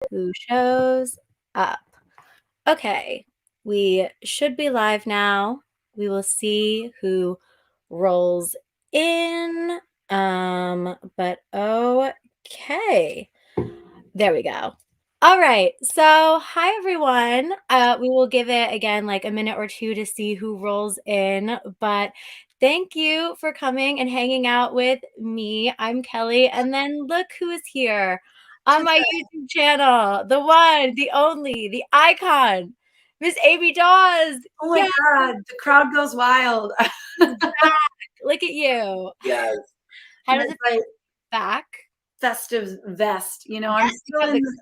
who shows up. Okay, we should be live now. We will see who rolls in. But okay. There we go. All right. So, hi everyone. We will give it again like a minute or two to see who rolls in, but thank you for coming and hanging out with me. I'm Kelly, and then look who is here on my YouTube channel, the one, the only, the icon, Miss Amy Daws. Oh my God, the crowd goes wild. Look at you. Yes. How does it feel back? Festive vest. Yes,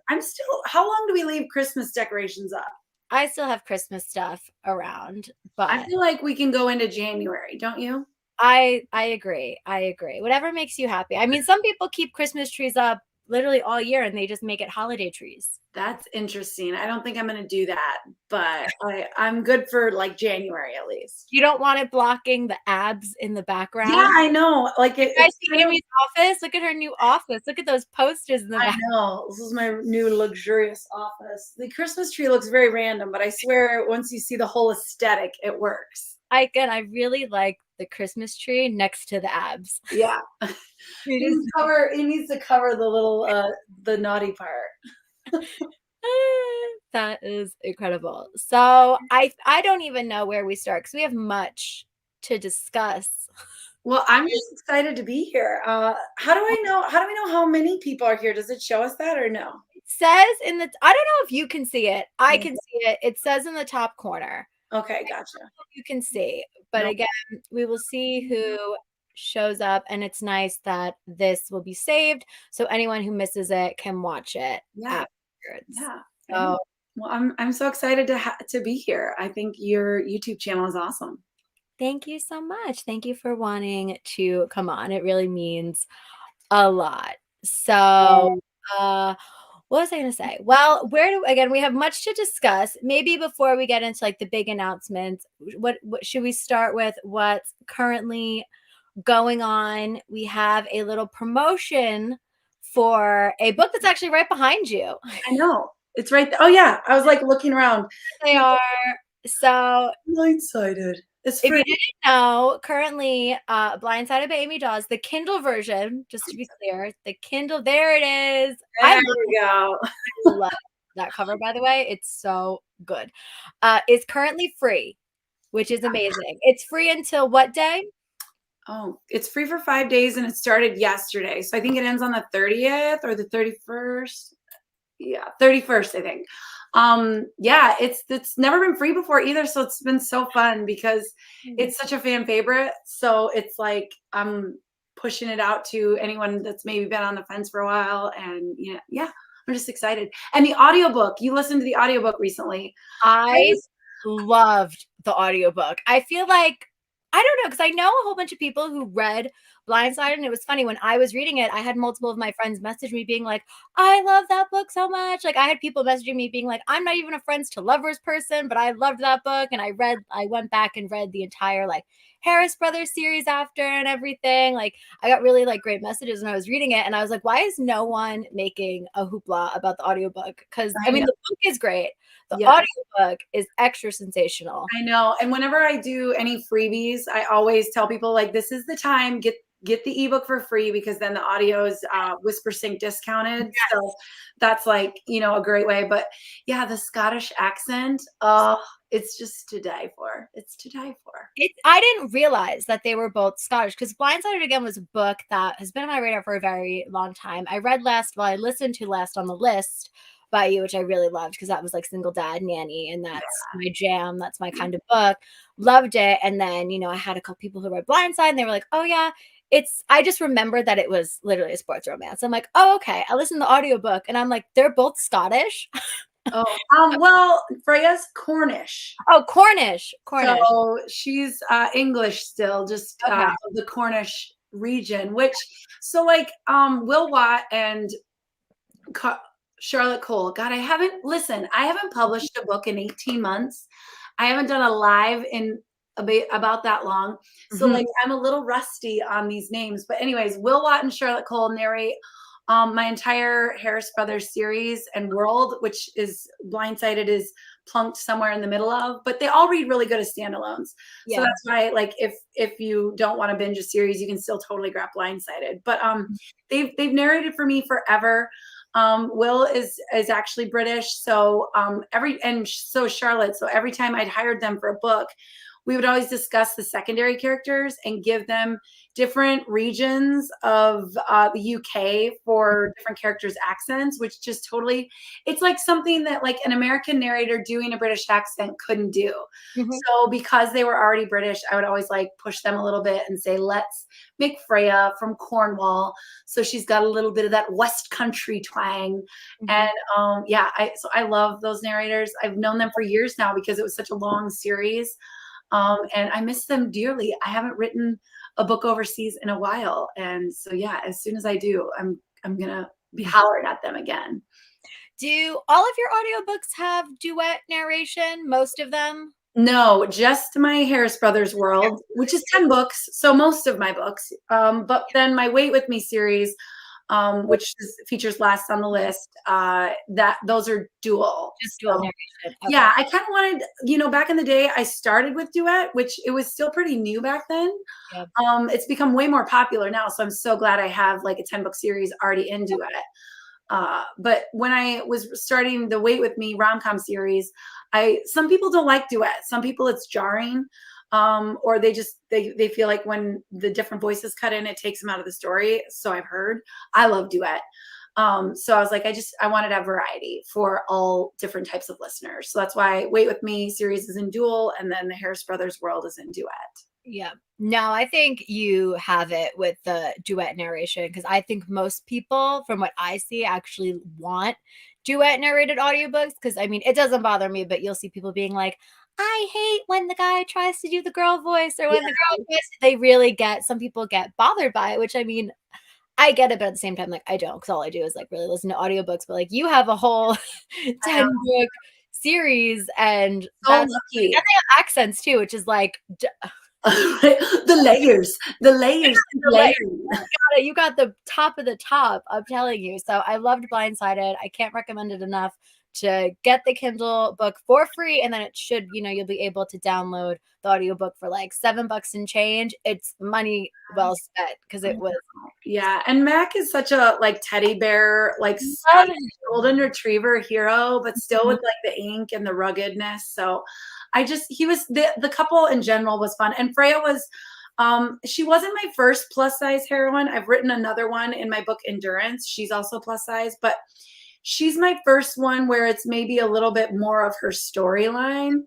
I'm still, how long do we leave Christmas decorations up? I still have Christmas stuff around, I but feel like we can go into January, don't you? I agree. I agree. Whatever makes you happy. I mean, some people keep Christmas trees up literally all year and they just make it holiday trees. That's interesting. I don't think I'm going to do that, but I'm good for like January at least. You don't want it blocking the abs in the background. Yeah, I know. Like You guys see Amy's office? Look at her new office. Look at those posters in the back. I know. This is my new luxurious office. The Christmas tree looks very random, but I swear once you see the whole aesthetic, it works. I really like the Christmas tree next to the abs. Yeah. It needs to cover the little the naughty part. That is incredible. So I don't even know where we start because we have much to discuss. Well, I'm just excited to be here. How do we know how many people are here? Does it show us that or no? It says I don't know if you can see it. I can see it. It says in the top corner. Okay, gotcha. You can see, but again, we will see who shows up, and it's nice that this will be saved so anyone who misses it can watch it afterwards. Yeah. So, well, I'm so excited to be here. I think your YouTube channel is awesome. Thank you so much. Thank you for wanting to come on. It really means a lot. So, what was I going to say? Well, we have much to discuss. Maybe before we get into like the big announcements, what should we start with? What's currently going on? We have a little promotion for a book that's actually right behind you. I know. It's right there. Oh yeah, I was like looking around. They are. So Blindsided. It's free. If you didn't know, currently Blindsided by Amy Daws, the Kindle version, just to be clear, the Kindle, there it is. There we go. I love that cover, by the way. It's so good. It's currently free, which is amazing. It's free until what day? Oh, it's free for 5 days and it started yesterday. So I think it ends on the 30th or the 31st. Yeah, 31st, I think. Yeah, it's never been free before either, so it's been so fun because it's such a fan favorite. So it's like I'm pushing it out to anyone that's maybe been on the fence for a while, and yeah, I'm just excited. And the audiobook, you listened to the audiobook recently. I loved the audiobook. I feel like, I don't know, because I know a whole bunch of people who read Blindside, and it was funny when I was reading it, I had multiple of my friends message me being like, I love that book so much. Like I had people messaging me being like, I'm not even a friends to lovers person, but I loved that book. And I went back and read the entire like Harris Brothers series after and everything. Like I got really like great messages when I was reading it. And I was like, why is no one making a hoopla about the audiobook? Because I mean, the book is great. The audiobook is extra sensational. I know. And whenever I do any freebies, I always tell people like, this is the time, get the ebook for free because then the audio is Whisper Sync discounted. Yes. So that's like, a great way. But yeah, the Scottish accent, it's just to die for. It's to die for. I didn't realize that they were both Scottish because Blindsided again was a book that has been on my radar for a very long time. I listened to Last on the List by you, which I really loved because that was like single dad nanny, and that's my jam. That's my kind of book. Loved it. And then, I had a couple people who read Blindside and they were like, oh yeah, I just remembered that it was literally a sports romance. I'm like, oh, okay. I listened to the audiobook and I'm like, they're both Scottish. Well, Freya's Cornish. Oh, Cornish. So she's English still, just the Cornish region, so like Will Watt and Charlotte Cole. God, I haven't published a book in 18 months. I haven't done a live in about that long. So like I'm a little rusty on these names. But anyways, Will Watt and Charlotte Cole narrate my entire Harris Brothers series and world, which is Blindsided is plunked somewhere in the middle of, but they all read really good as standalones. So Yeah. that's why, like, if you don't want to binge a series, you can still totally grab Blindsided. But they've narrated for me forever. Will is actually British, so so is Charlotte. So every time I'd hired them for a book, we would always discuss the secondary characters and give them different regions of the UK for different characters' accents, which just totally, it's like something that like an American narrator doing a British accent couldn't do. Mhm. So because they were already British, I would always like push them a little bit and say, let's make Freya from Cornwall. So she's got a little bit of that West Country twang. Mhm. And yeah, so I love those narrators. I've known them for years now because it was such a long series. And I miss them dearly. I haven't written a book overseas in a while, and so yeah, as soon as I do, I'm gonna be hollering at them again. Do all of your audiobooks have duet narration? Most of them? No, just my Harris Brothers world, which is 10 books, so most of my books. But then my Wait With Me series, features last on the list, that those are dual. Just dual So narration. Okay. yeah, I kind of wanted, back in the day, I started with duet, which it was still pretty new back then. Yeah. It's become way more popular now, so I'm so glad I have like a 10-book series already in duet. But when I was starting the Wait With Me rom-com series, some people don't like duet. Some people it's jarring, or they feel like when the different voices cut in, it takes them out of the story. So I've heard. I love duet. So I was like, I wanted to have variety for all different types of listeners. So that's why Wait With Me series is in dual, and then the Harris Brothers world is in duet. Yeah. No, I think you have it with the duet narration because I think most people, from what I see, actually want duet narrated audiobooks. Because I mean, it doesn't bother me, but you'll see people being like, I hate when the guy tries to do the girl voice or when Yeah. the girl voice, they really some people get bothered by it, which I mean, I get it, but at the same time, like I don't, because all I do is like really listen to audiobooks. But like you have a whole 10-book series, and So and they lucky. have accents too, which is like The layers, the layers, the layer. layering. You got the top of the top, I'm telling you. So I loved Blindsided. I can't recommend it enough to get the Kindle book for free. And then it should, you'll be able to download the audiobook for like $7 and change. It's money well spent because it was Yeah, and Mac is such a like teddy bear, like love sassy golden retriever hero, but still it. with like the ink and the ruggedness. So he was the couple in general was fun. And Freya was she wasn't my first plus size heroine. I've written another one in my book Endurance. She's also plus size, but she's my first one where it's maybe a little bit more of her storyline.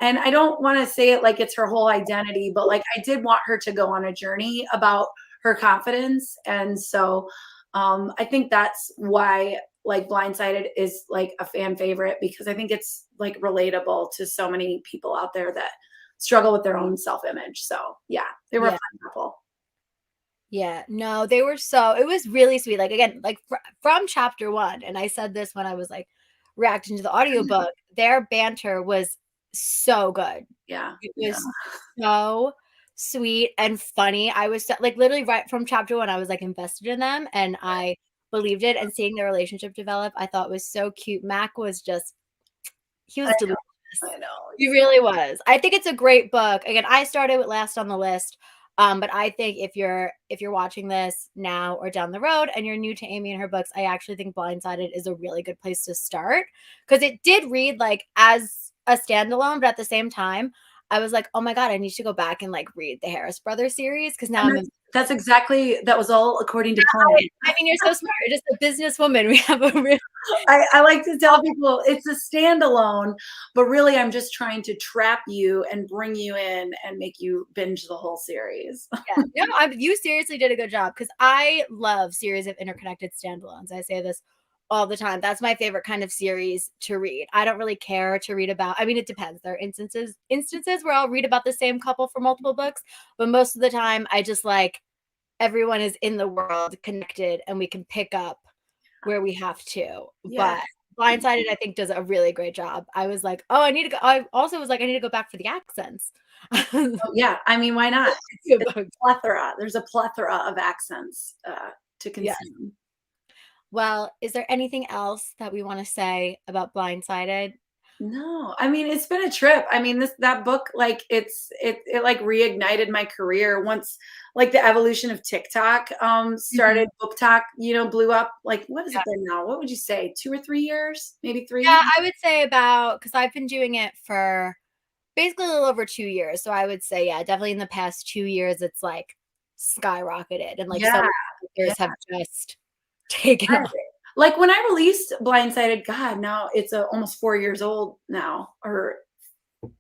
And I don't want to say it like it's her whole identity, but like I did want her to go on a journey about her confidence. And so I think that's why like Blindsided is like a fan favorite, because I think it's like relatable to so many people out there that struggle with their own self-image. So yeah, they were a Yeah. fun couple. Yeah, no, they were it was really sweet. Like, again, like from chapter one, and I said this when I was like reacting to the audiobook, their banter was so good. Yeah. It was so sweet and funny. I was like literally right from chapter one, I was like invested in them and I believed it. And seeing their relationship develop, I thought was so cute. Mac was he was delicious. I know. He really was. I think it's a great book. Again, I started with last on the list. But I think if you're watching this now or down the road and you're new to Amy and her books, I actually think Blindsided is a really good place to start because it did read like as a standalone, but at the same time, I was like, oh my God, I need to go back and like read the Harris Brothers series because now that was all according to plan. I mean, you're so smart. You're just a businesswoman. We have a real I like to tell people it's a standalone, but really I'm just trying to trap you and bring you in and make you binge the whole series. yeah. No, you seriously did a good job because I love series of interconnected standalones. I say this all the time. That's my favorite kind of series to read. I don't really care to read about. I mean, it depends. There are instances where I'll read about the same couple for multiple books, but most of the time, I just like everyone is in the world connected, and we can pick up where we have to. Yes. But Blindsided, I think, does a really great job. I was like, oh, I need to go. I also was like, I need to go back for the accents. Oh, yeah. I mean, why not? It's a plethora. There's a plethora of accents to Yes. consume. Well, is there anything else that we want to say about Blindsided? No, I mean, it's been a trip. I mean, that book, like it like reignited my career once like the evolution of TikTok Mhm. started, book talk, blew up. Like, what has Yeah. it been now? What would you say? 2 or 3 years? Maybe three? Yeah, I would say about because I've been doing it for basically a little over 2 years. So I would say, yeah, definitely in the past 2 years, it's like skyrocketed and like so Yeah. many Yeah. authors have just taken off. Like when I released Blindsided, God, now it's almost 4 years old now, or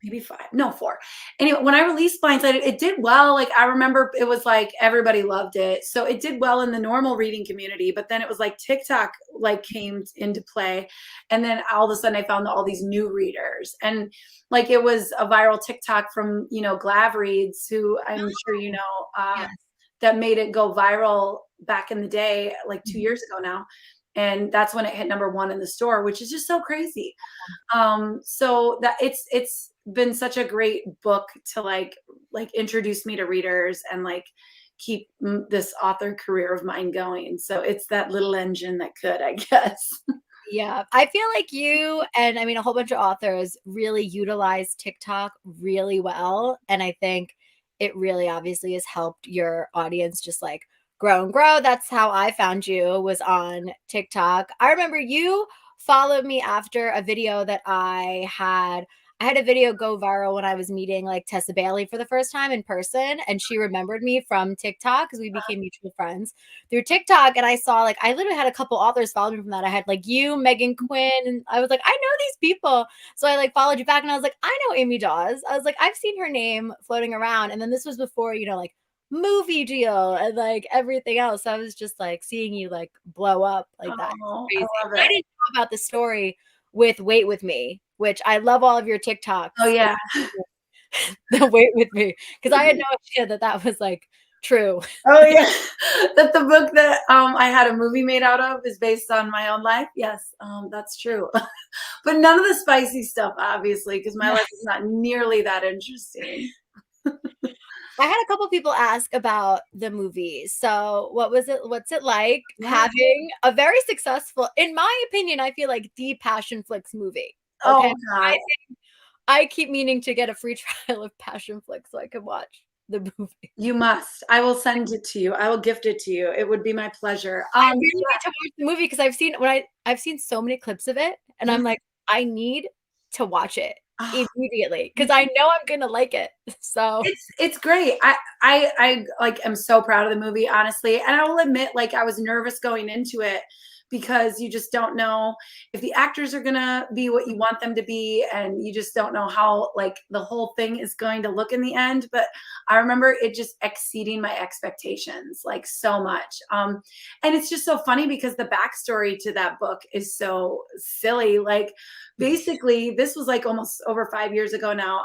maybe 5. No, 4. Anyway, when I released Blindsided, it did well. Like I remember it was like everybody loved it. So it did well in the normal reading community, but then it was like TikTok like came into play. And then all of a sudden I found all these new readers. And like it was a viral TikTok from, Glav Reads, who I'm sure you know, Yes. that made it go viral back in the day, like 2 years Mhm. ago now. And that's when it hit #1 in the store, which is just so crazy. So that it's been such a great book to like introduce me to readers and like keep this author career of mine going. So it's that little engine that could, I guess. Yeah, I feel like you and I mean a whole bunch of authors really utilize TikTok really well. And I think it really obviously has helped your audience just like grow and grow. That's how I found you was on TikTok. I remember you followed me after a video that I had a video go viral when I was meeting like Tessa Bailey for the first time in person, and she remembered me from TikTok because we became mutual friends through TikTok. And I saw like I literally had a couple authors follow me from that. I had like you, Megan Quinn, and I was like, I know these people. So I like followed you back and I was like, I know Amy Daws. I was like, I've seen her name floating around. And then this was before, like movie deal and like everything else. So I was just like seeing you like blow up like that. It's Oh, I crazy. love I it. didn't know about the story with Wait With Me, which I love all of your Oh TikToks yeah. the Wait With Me because I had no idea that that was like true. Oh yeah. That the book that I had a movie made out of is based on my own life. Yes, that's true. But none of the spicy stuff, obviously, because my life is not nearly that interesting. I had a couple people ask about the movie. So, what's it like Yeah. having a very successful, in my opinion, I feel like the Passion Flicks movie. Okay. Oh God. I keep meaning to get a free trial of Passion Flicks so I can watch the movie. You must. I will send it to you. I will gift it to you. It would be my pleasure. I really need to watch the movie because I've seen so many clips of it and Yeah. I'm like, I need to watch it Oh, immediately because I know I'm gonna like it. So it's great. I like am so proud of the movie, honestly. And I will admit, like I was nervous going into it because you just don't know if the actors are gonna be what you want them to be, and you just don't know how like the whole thing is going to look in the end. But I remember it just exceeding my expectations like so much. And it's just so funny because the backstory to that book is so silly. Like basically, this was like almost over 5 years ago now.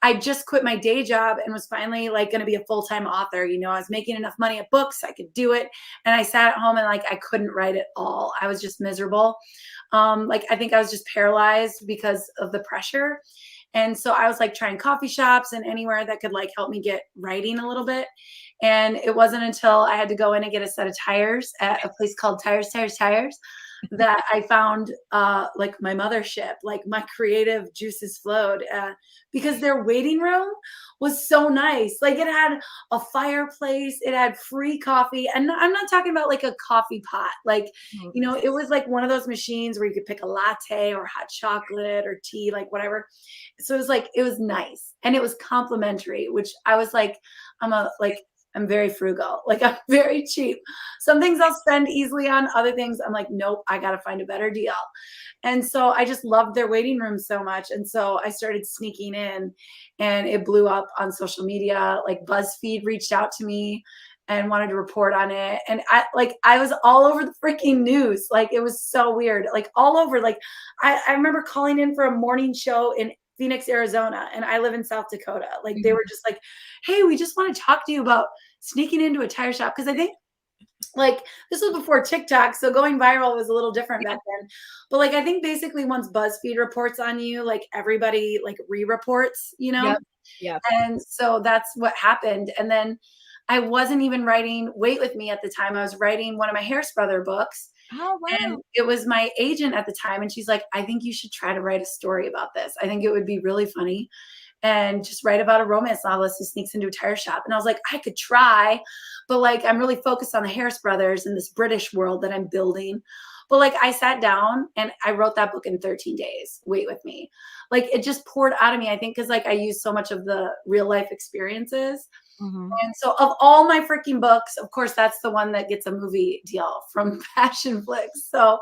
I just quit my day job and was finally like going to be a full-time author. I was making enough money at books, I could do it. And I sat at home and like I couldn't write at all. I was just miserable. Like I think I was just paralyzed because of the pressure. And so I was like trying coffee shops and anywhere that could like help me get writing a little bit. And it wasn't until I had to go in and get a set of tires at a place called Tires that I found like my mothership, like my creative juices flowed, because their waiting room was so nice. Like it had a fireplace, it had free coffee, and I'm not talking about like a coffee pot. Like it was like one of those machines where you could pick a latte or hot chocolate or tea, like whatever. So it was like it was nice and it was complimentary, which I was like, I'm very frugal. Like I'm very cheap. Some things I'll spend easily on, other things I'm like, nope, I got to find a better deal. And so I just loved their waiting room so much. And so I started sneaking in and it blew up on social media. Like BuzzFeed reached out to me and wanted to report on it. And I was all over the freaking news. Like it was so weird. Like all over. Like I remember calling in for a morning show in Phoenix, Arizona, and I live in South Dakota. Like they were just like, hey, we just want to talk to you about sneaking into a tire shop. Cause I think like this was before TikTok, so going viral was a little different back then. But like I think basically once BuzzFeed reports on you, like everybody like re-reports. Yep. Yep. And so that's what happened. And then I wasn't even writing Wait With Me at the time. I was writing one of my Harris Brother books. Oh, And wow. it was my agent at the time, and she's like, "I think you should try to write a story about this. I think it would be really funny, and just write about a romance novelist who sneaks into a tire shop." And I was like, "I could try, but like I'm really focused on the Harris brothers and this British world that I'm building." But like I sat down and I wrote that book in 13 days. Wait with me. Like it just poured out of me, I think, because like I used so much of the real life experiences. Mhm. And so, of all my freaking books, of course, that's the one that gets a movie deal from Passion Flicks. So,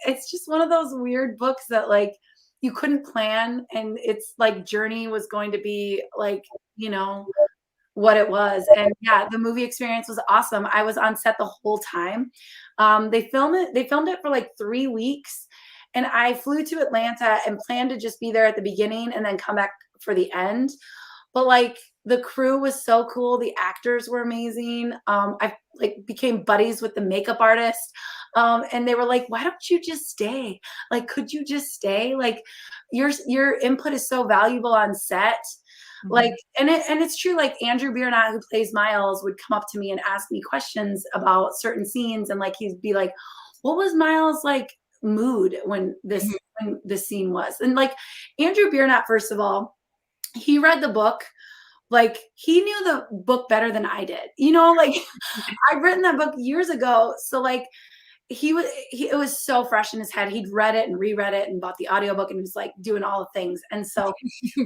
it's just one of those weird books that like you couldn't plan, and its like journey was going to be like, you know, what it was. And yeah, the movie experience was awesome. I was on set the whole time. They filmed it for like 3 weeks, and I flew to Atlanta and planned to just be there at the beginning and then come back for the end. But like the crew was so cool. The actors were amazing. I like became buddies with the makeup artist. And they were like, "Why don't you just stay? Like, could you just stay? Like, your input is so valuable on set." Like, Mhm. and it's true. Like Andrew Biernatt, who plays Miles, would come up to me and ask me questions about certain scenes, and like he'd be like, "What was Miles like mood Mhm. when this scene was?" And like Andrew Biernatt, first of all, he read the book. Like he knew the book better than I did. Like I'd written that book years ago. So like it was so fresh in his head. He'd read it and reread it and bought the audiobook and was like doing all the things. And so he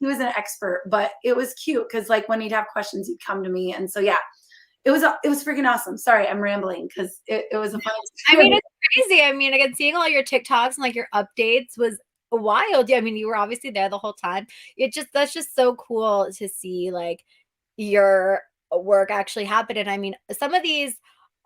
was an expert, but it was cute because like when he'd have questions, he'd come to me. And so yeah, it was freaking awesome. Sorry, I'm rambling because it was a fun I mean, experience. it's crazy. I mean, again, seeing all your TikToks and like your updates was wild. Yeah, I mean, you were obviously there the whole time. That's just so cool to see like your work actually happen. And I mean, some of these,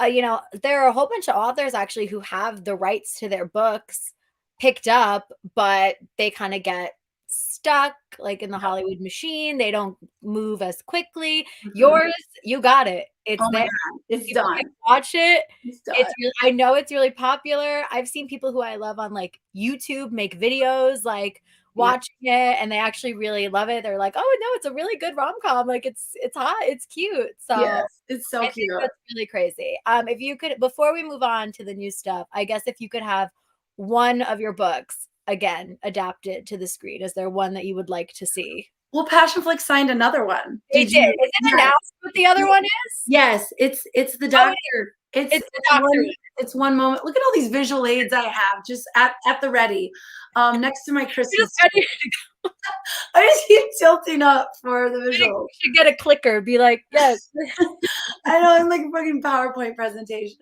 there are a whole bunch of authors actually who have the rights to their books picked up, but they kind of get stuck like in the Hollywood machine. They don't move as quickly. Mhm. Yours, you got it. It's Oh my there. God, it's People can done. watch it. It's done. I know it's really popular. I've seen people who I love on like YouTube make videos like Yeah. watching it and they actually really love it. They're like, "Oh no, it's a really good rom-com. Like it's hot, it's cute." So Yes. It's I so think cute. that's really crazy. If you could, before we move on to the new stuff, I guess if you could have one of your books again adapted to the screen, is there one that you would like to see? Well, Passion Flick signed another one. They Did did. you? Is it Yes. announced what the other one is? Yes, it's the Oh, doctor. It's it's the it's doctor one one. it's one moment. Look at all these visual aids I have just at the ready, next to my You're Christmas just ready. tree. I just keep tilting up for the You visuals. should get a clicker. Be like, yes. I know, I'm like a fucking PowerPoint presentation.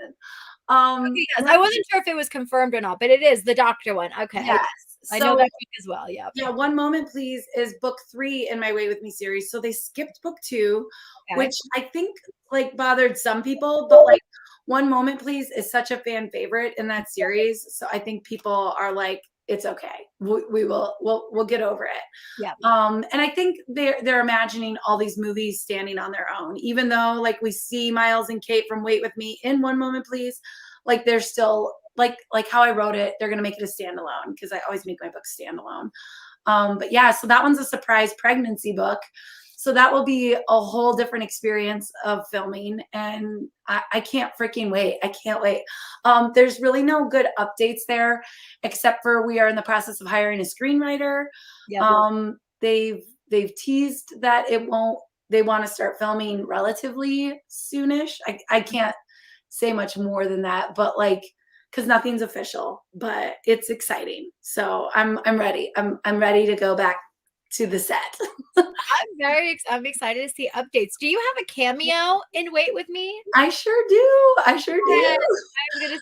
Okay, yes. Yeah, I wasn't sure if it was confirmed or not, but it is the doctor one. Okay. yes. I know So that book as well. Yep. yeah, One Moment Please is book 3 in my Way With Me series. So they skipped book 2, Okay. which I think like bothered some people, but like One Moment Please is such a fan favorite in that series. So I think people are like, it's okay. We'll get over it. Yep. And I think they're imagining all these movies standing on their own, even though like we see Miles and Kate from Wait With Me in One Moment Please, like they're still like how I wrote it, they're gonna make it a standalone because I always make my books standalone. But yeah, so that one's a surprise pregnancy book. So that will be a whole different experience of filming, and I can't freaking wait. I can't wait. There's really no good updates there, except for we are in the process of hiring a screenwriter. Yep. They've teased that it won't. They want to start filming relatively soonish. I can't say much more than that, but like because nothing's official, but it's exciting. So I'm ready. I'm ready to go back to the set. I'm excited to see updates. Do you have a cameo in Wait With Me? I sure do. I sure Yes. do. I was gonna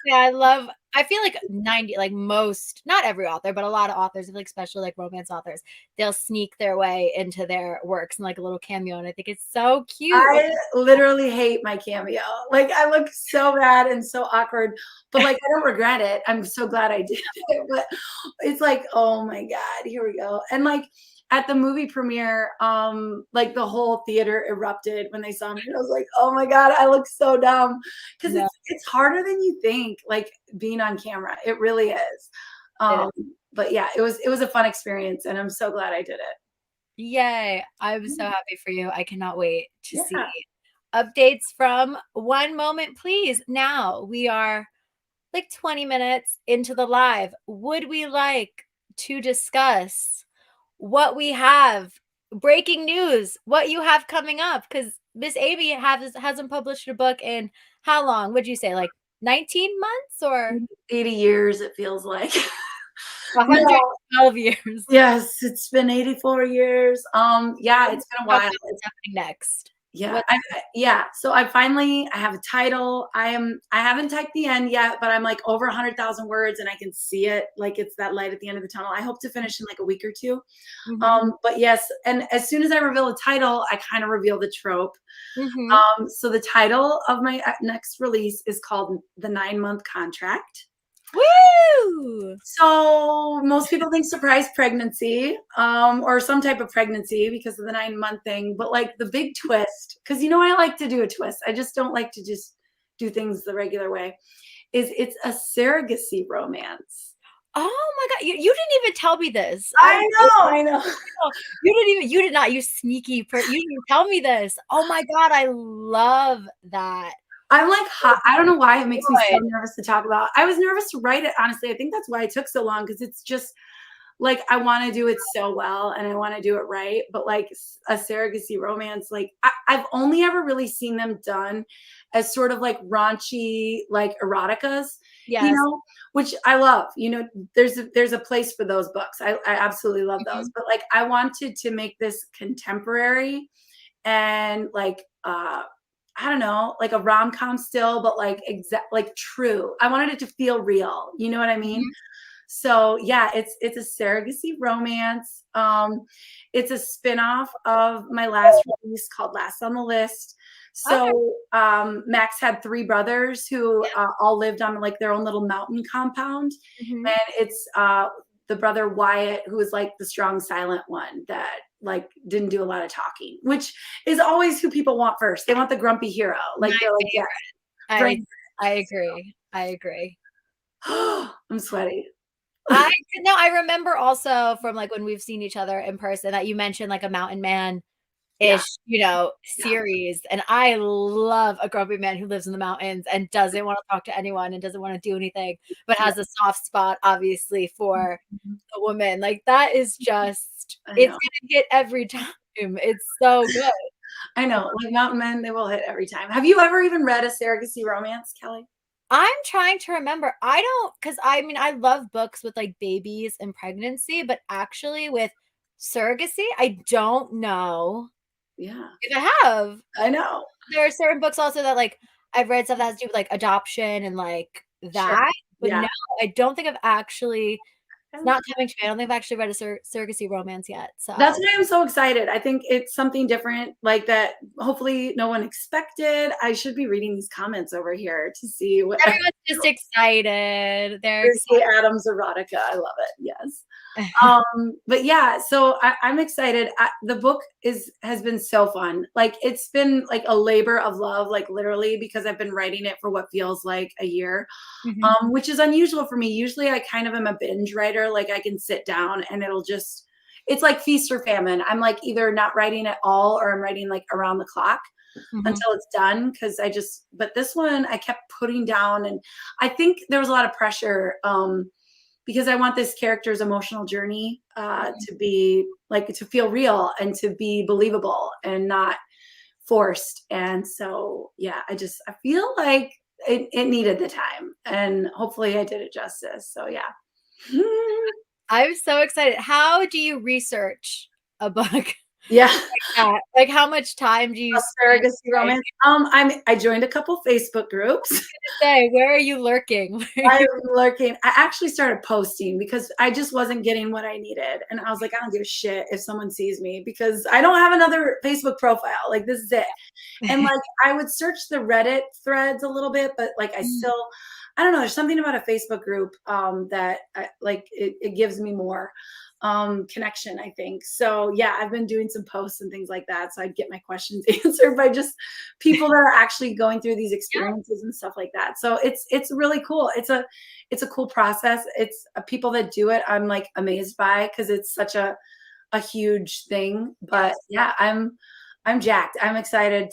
say I feel like 90, like most, not every author, but a lot of authors, like especially like romance authors, they'll sneak their way into their works and like a little cameo. And I think it's so cute. I literally hate my cameo. Like I look so bad and so awkward, but like I don't regret it. I'm so glad I did it. But it's like, oh my God, here we go. And like at the movie premiere, like the whole theater erupted when they saw me. And I was like, oh my God, I look so dumb. Because No, it's harder than you think, like being on camera. It really is. it Um, is. but yeah, it was a fun experience and I'm so glad I did it. Yay. I'm so happy for you. I cannot wait to see Yeah. updates from One Moment Please. Now we are like 20 minutes into the live, would we like to discuss what we have, breaking news, what you have coming up? Because Miss Amy hasn't published a book in how long? Would you say like 19 months or 80 years, it feels like. No, 112 years? yes, it's been 84 years. Yeah, it's been a Talk while. about what's happening next. Yeah, What? yeah. So I have a title. I haven't typed the end yet, but I'm like over 100,000 words and I can see it. Like it's that light at the end of the tunnel. I hope to finish in like a week or two. Mhm. But yes, and as soon as I reveal the title, I kind of reveal the trope. Mhm. So the title of my next release is called The 9-Month Contract. Woo! So most people think surprise pregnancy, or some type of pregnancy because of the 9-month thing. But like the big twist, because I like to do a twist. I just don't like to just do things the regular way. Is it's a surrogacy romance. Oh my God, you didn't even tell me this. I know. You did not, you sneaky you didn't even tell me this. Oh my God, I love that. I'm like hot. I don't know why it makes me so Good. nervous to talk about. I was nervous to write it, honestly. I think that's why it took so long because it's just like I want to do it so well and I want to do it right. But like a surrogacy romance, like I've only ever really seen them done as sort of like raunchy, like eroticas, Yes. which I love. There's a place for those books. I absolutely love those. Mhm. But like I wanted to make this contemporary and like I don't know, like a rom-com still, but like like true. I wanted it to feel real. You know what I mean? Mhm. So yeah, it's a surrogacy romance. It's a spin-off of my last release called Last on the List. Okay. So Max had 3 brothers who all lived on like their own little mountain compound. Mhm. And it's the brother Wyatt, who is like the strong silent one that like didn't do a lot of talking, which is always who people want first. They want the grumpy hero. Like My they're like, yeah, favorite. bring. I agree. I agree. I'm sweaty. I no, I remember also from like when we've seen each other in person that you mentioned like a mountain man Yeah, ish, yeah, series. And I love a grumpy man who lives in the mountains and doesn't want to talk to anyone and doesn't want to do anything, but yeah. has a soft spot, obviously, for Mhm. a woman. Like that is just, I it's know. gonna hit every time. It's so good. I know. Like mountain men, they will hit every time. Have you ever even read a surrogacy romance, Kelly? I'm trying to remember. I don't, because I mean, I love books with like babies and pregnancy, but actually with surrogacy, I don't know Yeah, if I have. I know. There are certain books also that, like, I've read stuff that has to do with, like, adoption and, like, Sure. that, but Yeah. no, I don't think I've actually it's not coming to me. I don't think I've actually read a surrogacy romance yet, That's so why I'm so excited. I think it's something different, like that hopefully no one expected. I should be reading these comments over here to see what everyone's just excited. They're Thursday excited. Adams erotica. I love it. Yes. But yeah, so I'm excited. The book has been so fun. Like it's been like a labor of love, like literally, because I've been writing it for what feels like a year, Mhm. which is unusual for me. Usually, I kind of am a binge writer. Like I can sit down and it's like feast or famine. I'm like either not writing at all or I'm writing like around the clock Mhm. until it's done because but this one I kept putting down and I think there was a lot of pressure because I want this character's emotional journey Mhm. to be like to feel real and to be believable and not forced. And so, yeah, I feel like it needed the time and hopefully I did it justice. So, yeah. I'm so excited. How do you research a book like Yeah. that? Like, how much time do you spend, Surrogacy like, romance. I joined a couple Facebook groups. say, where are you lurking? Where are I'm you lurking. I actually started posting because I just wasn't getting what I needed. And I was like, I don't give a shit if someone sees me because I don't have another Facebook profile. Like, this is it. And like, I would search the Reddit threads a little bit, but like, I don't know. There's something about a Facebook group that like it gives me more connection, I think. So yeah, I've been doing some posts and things like that. So I'd get my questions answered by just people that are actually going through these Yeah. experiences and stuff like that. So it's really cool. It's a cool process. It's people that do it. I'm like amazed by because it's such a huge thing. But Yes. yeah, I'm jacked. I'm excited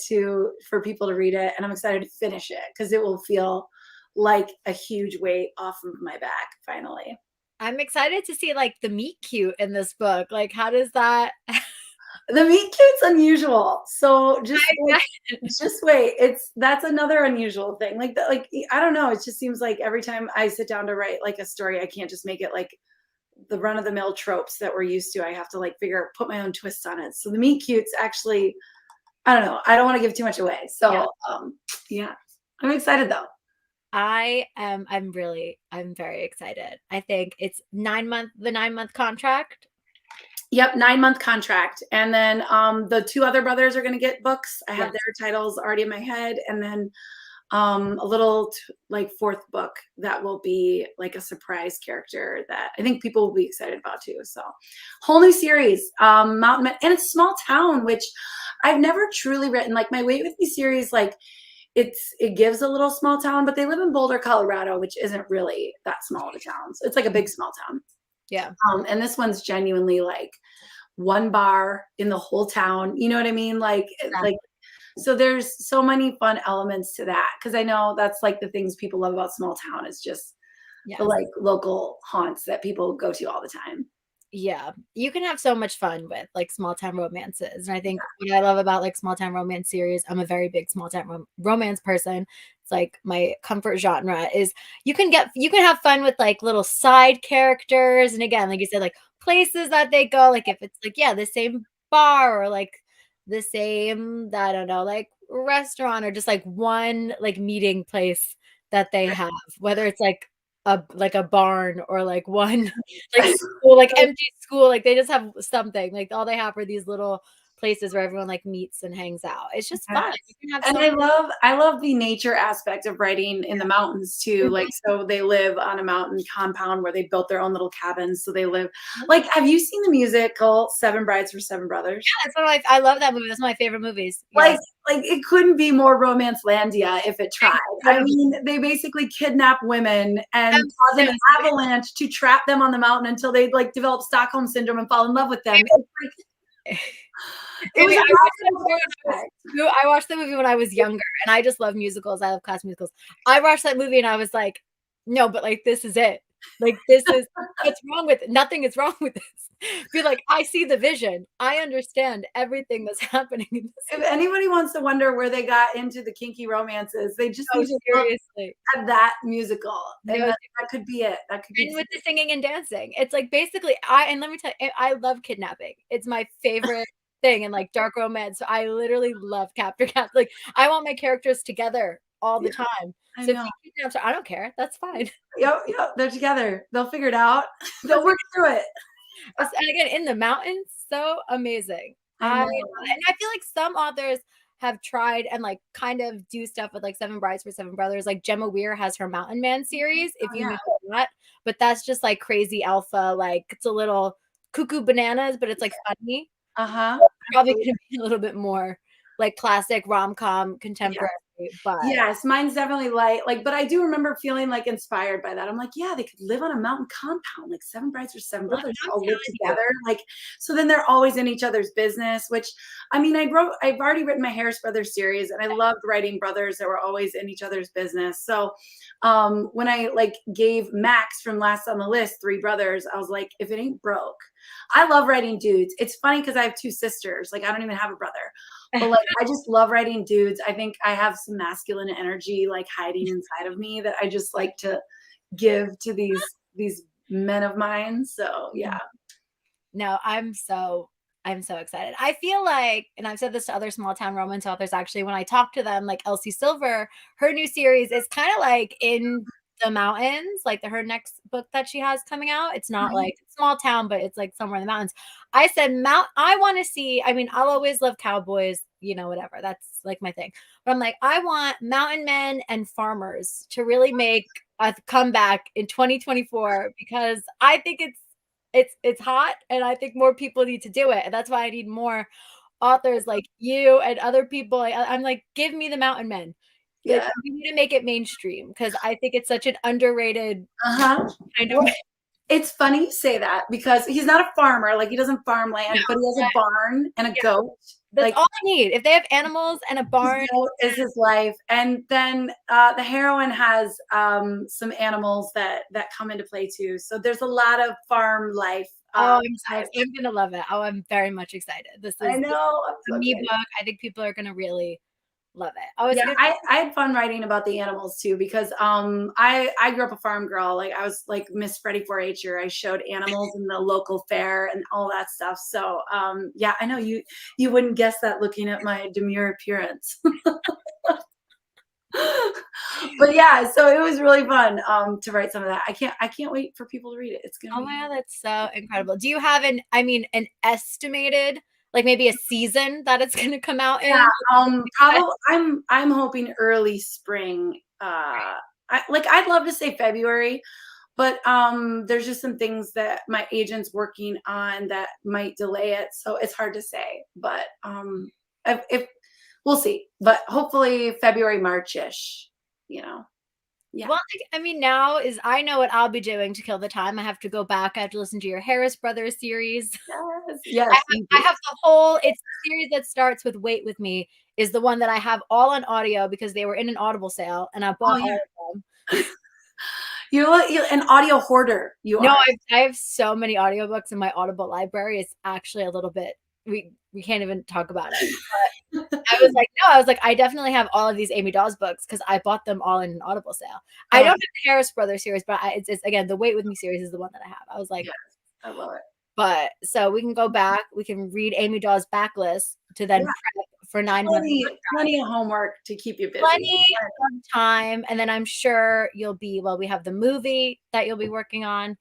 for people to read it and I'm excited to finish it because it will feel like a huge weight off of my back finally. I'm excited to see like the meet cute in this book. Like, how does that? The meet cute's unusual. So just wait. That's another unusual thing. Like I don't know. It just seems like every time I sit down to write like a story, I can't just make it like the run of the mill tropes that we're used to. I have to like put my own twist on it. So the meet cute's actually, I don't know. I don't want to give too much away. So yeah, I'm excited though. I'm very excited. I think it's the 9-month contract. Yep, 9-month contract. And then the two other brothers are going to get books. I have their titles already in my head. And then a little like fourth book that will be like a surprise character that I think people will be excited about too. So whole new series, Mountain Men, and it's small town, which I've never truly written. Like my Wait With Me series, like it gives a little small town, but they live in Boulder, Colorado, which isn't really that small of a town. So it's like a big small town. Yeah. And this one's genuinely like one bar in the whole town. You know what I mean? Like so there's so many fun elements to that, because I know that's like the things people love about small town is just the like local haunts that people go to all the time. Yeah, you can have so much fun with like small town romances. And I think what I love about like small town romance series, I'm a very big small town romance person. It's like my comfort genre is you can have fun with like little side characters. And again, like you said, like places that they go, like if it's like, the same bar or like the same, I don't know, like restaurant or just like one like meeting place that they have, whether it's like a barn or like one like school, like empty school, like they just have something, like all they have are these little places where everyone like meets and hangs out. It's just fun. You can have and I love the nature aspect of writing in the mountains too. Like, so they live on a mountain compound where they built their own little cabins. So they live like, have you seen the musical Seven Brides for Seven Brothers? Yeah, that's I love that movie. That's one of my favorite movies. Like it couldn't be more romance landia if it tried. I mean, they basically kidnap women and cause an avalanche to trap them on the mountain until they like develop Stockholm syndrome and fall in love with them. I watched the movie when I was younger, and I just love musicals. I love classical musicals. I watched that movie and I was like, no, but like this is it. Like this is what's wrong with it. Nothing is wrong with this. Be like, I see the vision. I understand everything that's happening in this. If anybody wants to wonder where they got into the kinky romances, they just need to seriously at that musical. And that could be it. That could be with the singing and dancing. It's like basically let me tell you, I love kidnapping. It's my favorite thing and like dark romance. So I literally love capture. Like I want my characters together all the time. So if you kidnap, I don't care. That's fine. Yep, they're together. They'll figure it out. They'll work through it. And again, in the mountains, so amazing. And I feel like some authors have tried and like kind of do stuff with like Seven Brides for Seven Brothers. Like Gemma Weir has her Mountain Man series, if you know that. But that's just like crazy alpha, like it's a little cuckoo bananas, but it's like funny. Probably gonna be a little bit more like classic rom-com contemporary. But yes, mine's definitely light. Like, but I do remember feeling like inspired by that. I'm like, yeah, they could live on a mountain compound, like Seven Brides for Seven Brothers, all live together. Like, so then they're always in each other's business. Which, I mean, I've already written my Harris Brothers series, and I loved writing brothers that were always in each other's business. So, when I like gave Max from Last on the List 3 brothers, I was like, if it ain't broke, I love writing dudes. It's funny because I have 2 sisters. Like, I don't even have a brother. But like I just love writing dudes. I think I have some masculine energy like hiding inside of me that I just like to give to these men of mine. So yeah. No, I'm so excited. I feel like, and I've said this to other small town romance authors actually, when I talk to them, like Elsie Silver, her new series is kind of like in the mountains, like her next book that she has coming out. It's not like small town, but it's like somewhere in the mountains. I said, I want to see, I mean, I'll always love cowboys, you know, whatever. That's like my thing. But I'm like, I want mountain men and farmers to really make a comeback in 2024 because I think it's hot and I think more people need to do it. And that's why I need more authors like you and other people. I'm like, give me the mountain men. Like, we need to make it mainstream because I think it's such an underrated kind of. It's funny you say that because he's not a farmer, like he doesn't farm land, but he has a barn and a goat That's Like, all I need. If they have animals and a his barn, goat is his life. And then the heroine has some animals that come into play too. So there's a lot of farm life. oh, I'm gonna love it. Oh, I'm very much excited. This I is know. I'm a so me excited. book. I think people are gonna really love it. Oh, it's Yeah, good. I had fun writing about the animals too because I grew up a farm girl. Like I was like Miss Freddie 4-H'er. I showed animals in the local fair and all that stuff. So yeah, I know you wouldn't guess that looking at my demure appearance. But yeah, so it was really fun to write some of that. I can't wait for people to read it. It's gonna Oh be my God, that's so incredible. Do you have an estimated, like maybe a season that it's gonna come out yeah. in? Probably I'm hoping early spring. I'd love to say February, but there's just some things that my agent's working on that might delay it, so it's hard to say. But if we'll see, but hopefully February, March-ish. You know, yeah. Well, I mean, now is I know what I'll be doing to kill the time. I have to go back. I have to listen to your Harris Brothers series. Yes, I yes, have you I do. have the whole it's the series that starts with Wait With Me is the one that I have all on audio because they were in an Audible sale and I Oh bought yeah, all of them. you're an audio hoarder. You No, are. I have so many audiobooks in my Audible library. It's actually a little bit we can't even talk about it. I was like, no, I was like, I definitely have all of these Amy Daws books because I bought them all in an Audible sale. I don't Oh have the Harris Brothers series, but it's again the Wait With Me series is the one that I have. I was like, yes, I love it. but so we can go back, we can read Amy Dawes' backlist to then Yeah, prep for 9 months. plenty of homework to keep you busy. Plenty of time. And then I'm sure we have the movie that you'll be working on.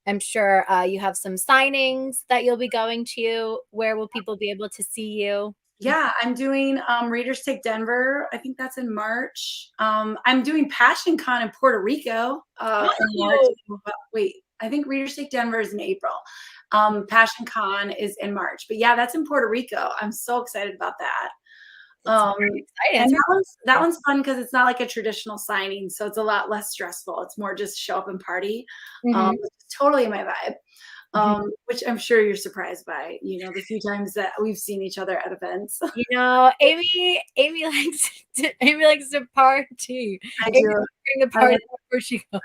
I'm sure you have some signings that you'll be going to. Where will people be able to see you? Yeah, I'm doing Readers Take Denver. I think that's in March. I'm doing Passion Con in Puerto Rico in March. Oh, Wait, I think Readers Take Denver is in April. Passion Con is in March. But yeah, that's in Puerto Rico. I'm so excited about that. it's Um, very exciting. and It's that one's fun because it's not like a traditional signing, so it's a lot less stressful. It's more just show up and party, Mhm. which is totally my vibe. Mhm. Which I'm sure you're surprised by, the few times that we've seen each other at events. You know, Amy likes to party. I Amy do. will bring the I party like where she goes.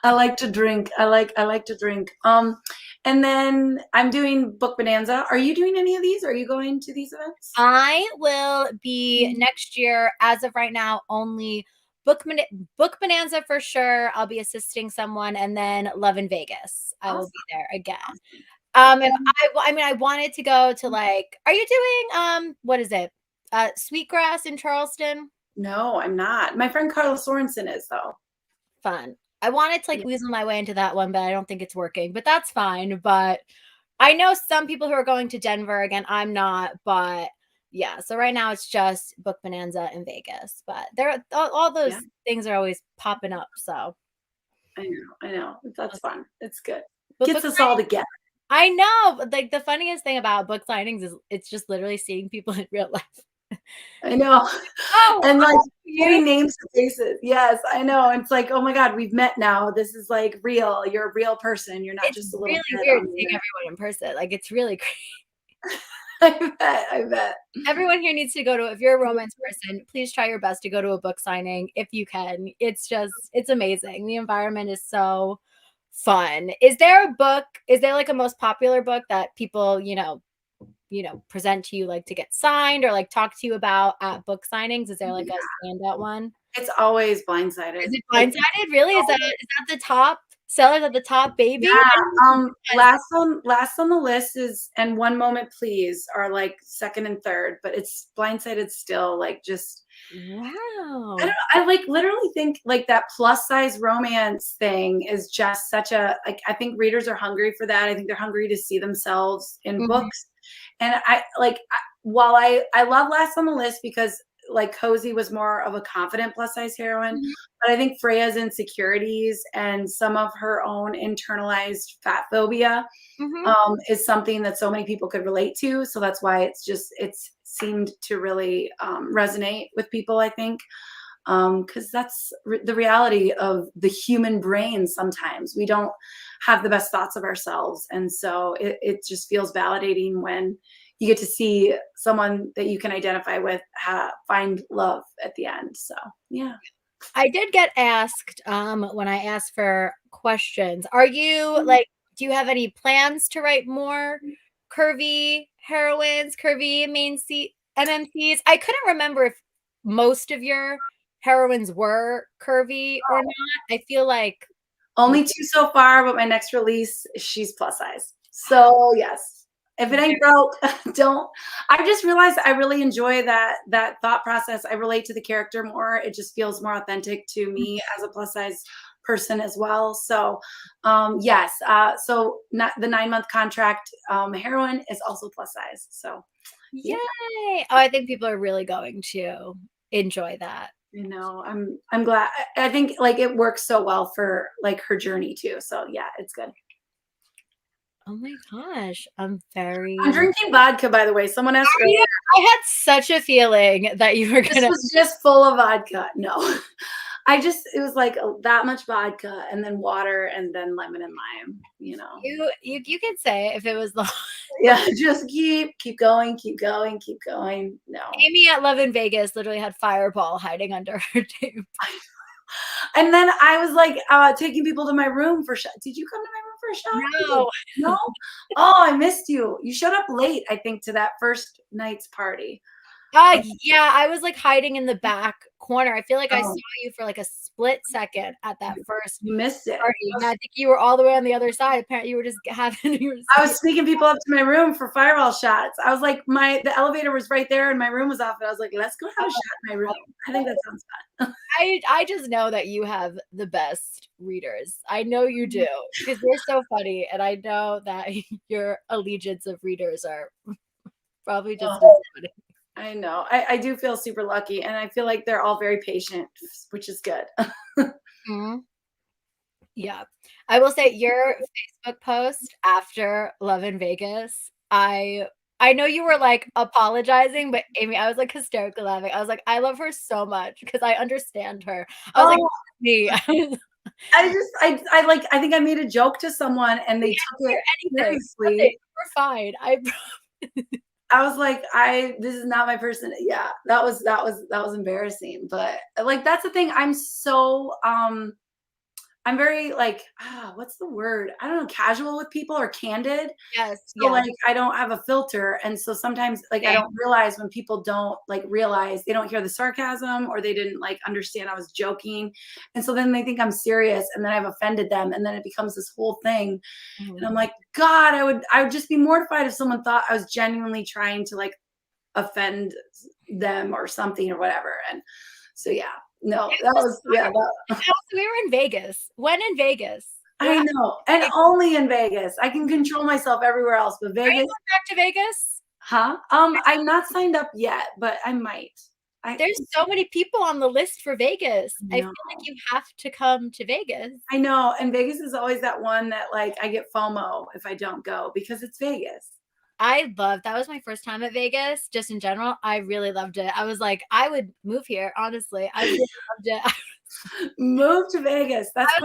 I like to drink. I like to drink. And then I'm doing Book Bonanza. Are you doing any of these? Are you going to these events? I will be next year, as of right now, only Book Bonanza for sure. I'll be assisting someone, and then Love in Vegas. I will Awesome. be there again. Awesome. And I mean, I wanted to go to like, are you doing what is it? Sweetgrass in Charleston? No, I'm not. My friend Carla Sorensen is though. Fun. I wanted to like Yeah. weasel my way into that one, but I don't think it's working. But that's fine. But I know some people who are going to Denver again. I'm not, but yeah. So right now it's just Book Bonanza in Vegas. But there, all those Yeah, things are always popping up. So, I know. I know. That's fun. It's good. but Gets book us all signing, together. I know. But like the funniest thing about book signings is it's just literally seeing people in real life. I know. Oh, And like you. putting names to faces. Yes, I know. It's like, oh my God, we've met now. This is like real. You're a real person. You're not It's just a little really head weird on the seeing internet. everyone in person. Like it's really great. I bet. I bet. Everyone here needs to go to if you're a romance person, please try your best to go to a book signing if you can. It's amazing. The environment is so fun. Is there like a most popular book that people, present to you like to get signed or like talk to you about at book signings? Is there like Yeah. a standout one? It's always Blindsided. Is it It's Blindsided? Really? Is always, that the top sellers at the top, baby? yeah. I didn't realize Last on the list is and One Moment Please are like second and third, but it's Blindsided still like just I Wow. don't I like literally think like that plus size romance thing is just such a like I think readers are hungry for that. I think they're hungry to see themselves in Mhm, books. And while I love Last on the List because like Cozy was more of a confident plus size heroine, mhm, but I think Freya's insecurities and some of her own internalized fat phobia mhm. is something that so many people could relate to. So that's why it's seemed to really resonate with people, I think. Because that's the reality of the human brain. Sometimes we don't have the best thoughts of ourselves. And so it just feels validating when you get to see someone that you can identify with find love at the end. So yeah. I did get asked when I asked for questions. Are you like, do you have any plans to write more curvy heroines, curvy MMCs? I couldn't remember if most of your heroines were curvy or not. I feel like Only two so far, but my next release, she's plus size. So yes, if it ain't broke, don't. I just realized I really enjoy that thought process. I relate to the character more. It just feels more authentic to me as a plus size person as well. So yes, so not the 9-month contract heroine is also plus size. So yay! Oh, I think people are really going to enjoy that. you know, I'm glad. I think like it works so well for like her journey too. So yeah, it's good. Oh my gosh, I'm very. I'm drinking vodka, by the way. Someone asked earlier. I had such a feeling that you were This gonna. was just full of vodka. No, it was like that much vodka and then water and then lemon and lime. You know. You could say if it was the Yeah, just keep going, keep going, keep going. No. Amy at Love in Vegas literally had Fireball hiding under her table. And then I was like taking people to my room for shot. Did you come to my room for a shot? No. No. Oh, I missed you. You showed up late, I think, to that first night's party. Yeah, I was like hiding in the back corner. I feel like I saw Oh, you for like a split second at that first you missed it. party. And I think you were all the way on the other side. Apparently, you were just having I was sneaking people up to my room for fireball shots. I was like, the elevator was right there and my room was off. And I was like, let's go have a shot in my room. I think that sounds fun. I just know that you have the best readers. I know you do because you're so funny, and I know that your allegiance of readers are probably just as funny. I know. I do feel super lucky, and I feel like they're all very patient, which is good. Mm-hmm. Yeah. I will say your Facebook post after Love in Vegas, I know you were like apologizing, but Amy, I was like hysterically laughing. I was like, I love her so much because I understand her. I was like, Oh, me. I think I made a joke to someone and they took it seriously. We're fine. I was like, this is not my person. Yeah, that was embarrassing. But like that's the thing. I'm very like, what's the word? I don't know, casual with people or candid. Yes, So yeah. like I don't have a filter. And so sometimes like I don't realize when people don't like realize they don't hear the sarcasm or they didn't like understand I was joking. And so then they think I'm serious and then I've offended them. And then it becomes this whole thing. And I'm like, God, I would just be mortified if someone thought I was genuinely trying to like offend them or something or whatever. And so yeah. No, that was yeah. We were in Vegas. When in Vegas? I know, and only in Vegas. I can control myself everywhere else, but Vegas. Are you going back to Vegas? Huh? I'm not signed up yet, but I might. There's so many people on the list for Vegas. I feel like you have to come to Vegas. I know, and Vegas is always that one that like I get FOMO if I don't go because it's Vegas. That was my first time at Vegas, just in general. I really loved it. I was like, I would move here, honestly. I really loved it. Move to Vegas. That's I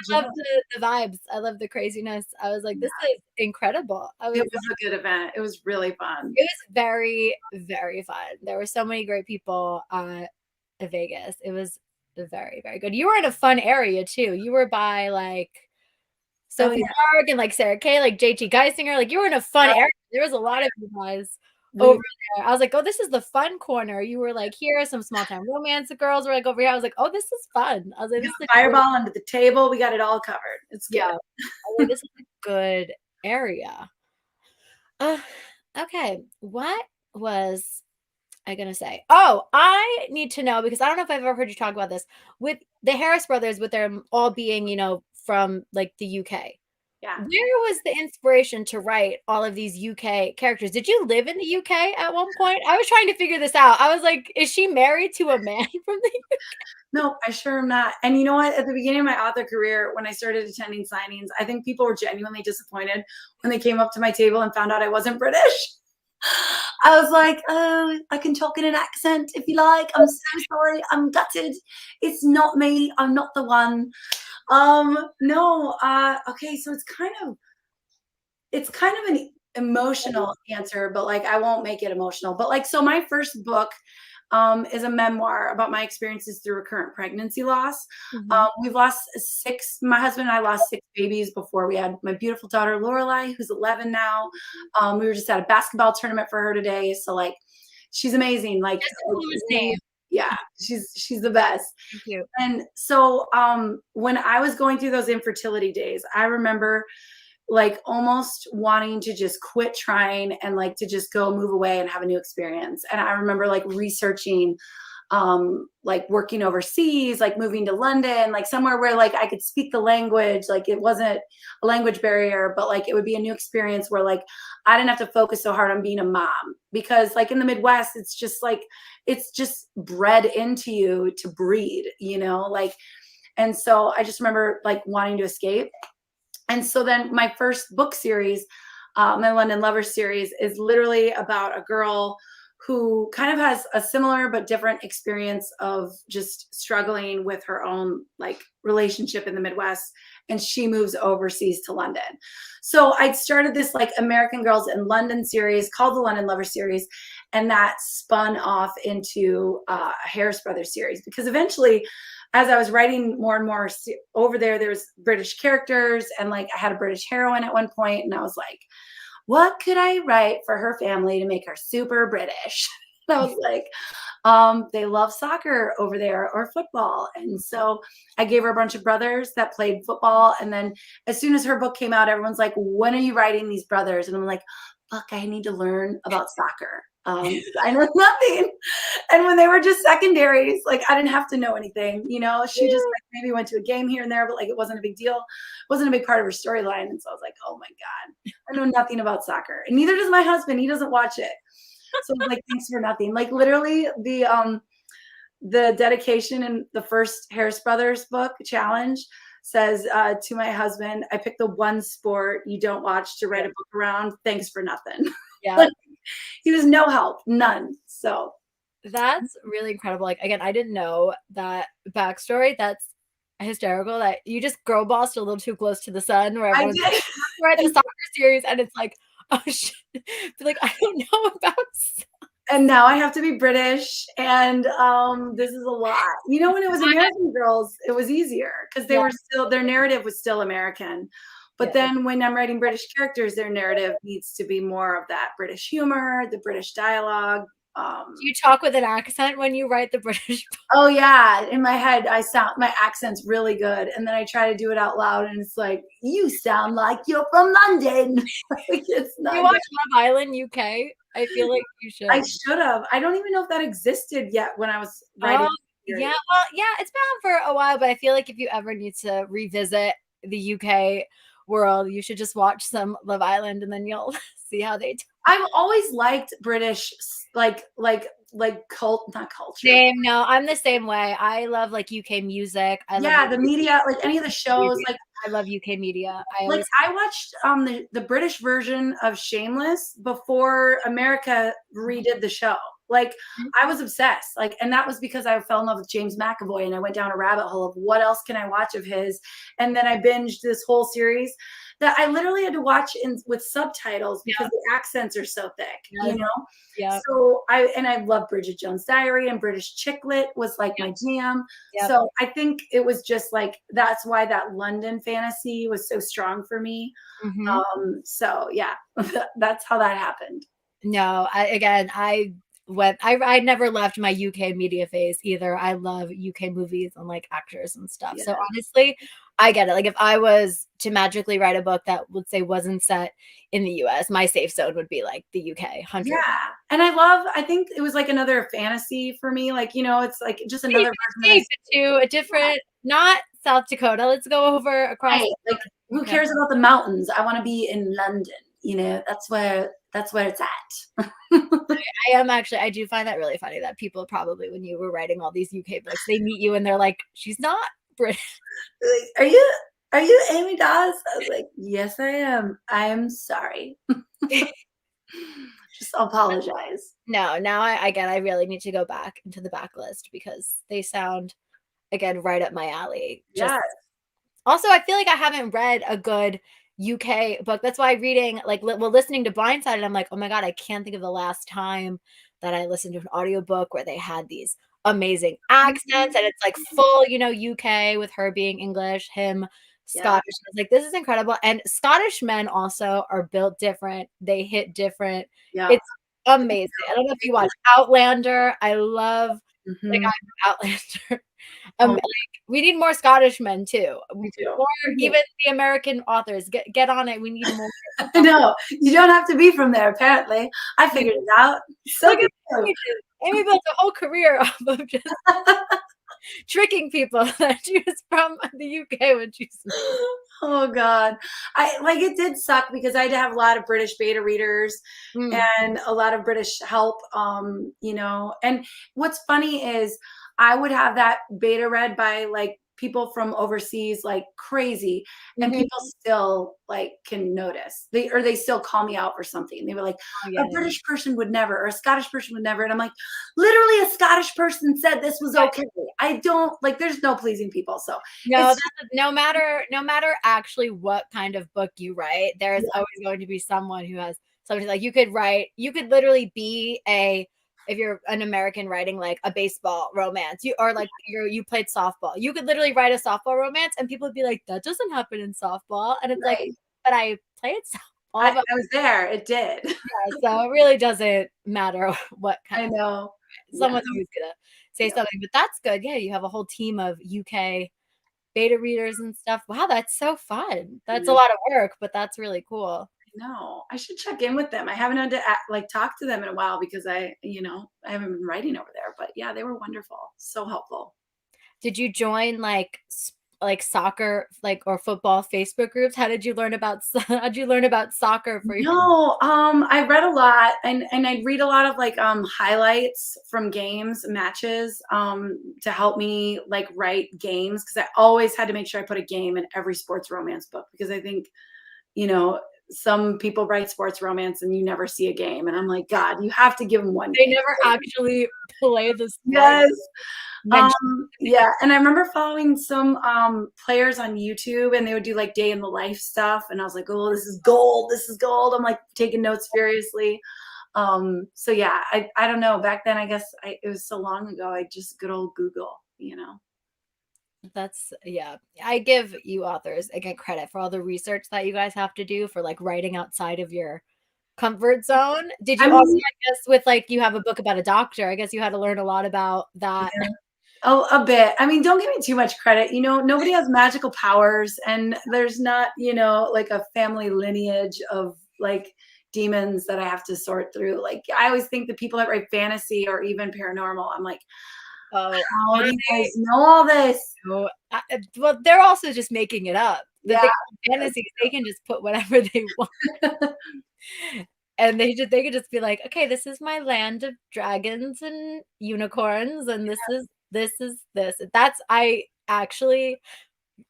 love the vibes. I love the craziness. I was like, this is incredible. It was a good event. It was really fun. It was very, very fun. There were so many great people at Vegas. It was very, very good. You were in a fun area too. You were by like Sophie Park and like Sarah Kay, like JT Geisinger. Like you were in a fun area. There was a lot of you guys over there. I was like, oh, this is the fun corner. You were like, here are some small time romance girls were like over here. I was like, oh, this is fun. I was like, this is fireball under the table. We got it all covered. It's good. Yeah. Like, this is a good area. Okay. What was I gonna say? Oh, I need to know because I don't know if I've ever heard you talk about this with the Harris brothers, with them all being, from like the UK. Yeah. Where was the inspiration to write all of these UK characters? Did you live in the UK at one point? I was trying to figure this out. I was like, is she married to a man from the UK? No, I sure am not. And you know what? At the beginning of my author career, when I started attending signings, I think people were genuinely disappointed when they came up to my table and found out I wasn't British. I was like, oh, I can talk in an accent if you like. I'm so sorry. I'm gutted. It's not me. I'm not the one. No. Okay. So it's kind of emotional answer, but like I won't make it emotional. But like, so my first book is a memoir about my experiences through recurrent pregnancy loss. Mhm. We've lost my husband and I lost 6 babies before. We had my beautiful daughter, Lorelai, who's 11 now. We were just at a basketball tournament for her today. So like, she's amazing. Like, Just the coolest name. yeah, she's the best. Thank you. And so when I was going through those infertility days, I remember like almost wanting to just quit trying and like to just go move away and have a new experience. And I remember like researching like working overseas, like moving to London, like somewhere where like I could speak the language, like it wasn't a language barrier, but like it would be a new experience where like I didn't have to focus so hard on being a mom, because like in the Midwest it's just like it's just bred into you to breed, you know, like. And so I just remember like wanting to escape. And so then my first book series, my London Lovers series, is literally about a girl who kind of has a similar but different experience of just struggling with her own like relationship in the Midwest, and she moves overseas to London. So I'd started this like American Girls in London series called the London Lovers series, and that spun off into a Harris Brothers series, because eventually as I was writing more and more over there, there was British characters, and like I had a British heroine at one point, and I was like, what could I write for her family to make her super British? And I was like, they love soccer over there or football. And so I gave her a bunch of brothers that played football. And then as soon as her book came out, everyone's like, when are you writing these brothers? And I'm like, fuck, I need to learn about soccer. I know nothing. And when they were just secondaries, like I didn't have to know anything, you know, she just like maybe went to a game here and there, but like it wasn't a big deal. It wasn't a big part of her storyline. And so I was like, oh my God, I know nothing about soccer. And neither does my husband. He doesn't watch it. So I was like, thanks for nothing. Like literally the dedication in the first Harris Brothers book challenge says to my husband, I picked the one sport you don't watch to write a book around. Thanks for nothing. Yeah. He was no help, none. So That's really incredible. Like again, I didn't know that backstory. That's hysterical that you just girl bossed a little too close to the sun, where I everyone's like, did. write the soccer series, and it's like, oh shit. Like, I don't know about And now I have to be British, and this is a lot. You know, when it was American Girls, it was easier because they yeah, were still, their narrative was still American. But yeah. then when I'm writing British characters, their narrative needs to be more of that British humor, the British dialogue. Do you talk with an accent when you write the British? Oh yeah, in my head, my accent's really good, and then I try to do it out loud, and it's like, you sound like you're from London. Like, it's You not watch good. Love Island UK? I feel like you should. I should have. I don't even know if that existed yet when I was writing. Yeah, well, yeah, it's been on for a while, but I feel like if you ever need to revisit the UK world, you should just watch some Love Island, and then you'll see how they do. I've always liked British, like cult, not culture. Same. No, I'm the same way. I love like UK music. I love Yeah, the media, like any of the shows, media. I love UK media. like I watched the British version of Shameless before America redid the show. Like I was obsessed. Like, and that was because I fell in love with James McAvoy, and I went down a rabbit hole of what else can I watch of his, and then I binged this whole series that I literally had to watch with subtitles because the accents are so thick, you know. Yeah. So I love Bridget Jones' Diary, and British chick lit was like my jam. Yep. So I think it was just like that's why that London fantasy was so strong for me. So yeah, that's how that happened. No, I never left my UK media phase either. I love UK movies and like actors and stuff. Yeah. So honestly, I get it. Like if I was to magically write a book that would say wasn't set in the US, my safe zone would be like the UK 100. Yeah. And I think it was like another fantasy for me. Like, you know, it's like just another version to a different, not South Dakota. Let's go over across. right. Like who cares about the mountains? I want to be in London. You know, that's where it's at. I do find that really funny that people probably, when you were writing all these UK books, they meet you and they're like, she's not British. Like, are you Amy Daws? I was like, yes, I am. I am sorry. Just apologize. No, now I really need to go back into the backlist because they sound, again, right up my alley. Yeah. Also, I feel like I haven't read a good UK book. That's why reading, like, listening to Blindsided, I'm like, oh my God, I can't think of the last time that I listened to an audiobook where they had these amazing accents and it's like full, UK with her being English, him Yeah. Scottish. I was like, this is incredible. And Scottish men also are built different. They hit different. Yeah. It's amazing. I don't know if you watch Outlander. I love the guy Mhm. from Outlander. Oh, Like, we need more Scottish men too. me too. Or Me too. even the American authors. Get on it. We need more. I know. You don't have to be from there, apparently. I figured it out. So Look good. at Amy. Amy built a whole career off of just tricking people that she was from the UK when she's. Oh God. I like it did suck because I had to have a lot of British beta readers Mm. and a lot of British help. And what's funny is I would have that beta read by like people from overseas like crazy, and Mhm. people still like can notice. They still call me out for something. They were like, Oh, a yeah, yeah. British person would never, or a Scottish person would never. And I'm like, literally a Scottish person said this was okay. I don't like there's no pleasing people. So No, it's that's no matter actually what kind of book you write, there's always going to be someone who has something like you could literally be if you're an American writing like a baseball romance, or like you played softball, you could literally write a softball romance and people would be like, that doesn't happen in softball. And it's like, right. but I played softball, but I was there. It did. yeah, so it really doesn't matter what kind. I know. Someone's Yes. always gonna say Yep. something, but that's good. Yeah, you have a whole team of UK beta readers and stuff. Wow, that's so fun. That's a I lot of work, but that's really cool. know. I should check in with them. I haven't had to like talk to them in a while because I haven't been writing over there. But yeah, they were wonderful. So helpful. Did you join like soccer or football Facebook groups? How'd you learn about soccer for you? No, I read a lot and I read a lot of like highlights from games, matches, to help me like write games because I always had to make sure I put a game in every sports romance book because I think, you know, some people write sports romance and you never see a game. And I'm like, God, you have to give them one They game. never actually play the sport. Yes. Mention. Yeah, and I remember following some players on YouTube and they would do like day in the life stuff and I was like, "Oh, this is gold. This is gold." I'm like taking notes furiously. So yeah, I don't know. Back then I guess it was so long ago. I just good old Google. Yeah. I give you authors again credit for all the research that you guys have to do for like writing outside of your comfort zone. Did I you also, mean, I guess, with like you have a book about a doctor, I guess you had to learn a lot about that. yeah. Oh, a bit. I mean, don't give me too much credit. Nobody has magical powers, and there's not, like a family lineage of like demons that I have to sort through. Like, I always think the people that write fantasy or even paranormal, I'm like, Oh, how do you guys know all this? no. Well, they're also just making it up. The Yeah. thing with fantasy, they can just put whatever they want, and they could just be like, okay, this is my land of dragons and unicorns, and this. That's I actually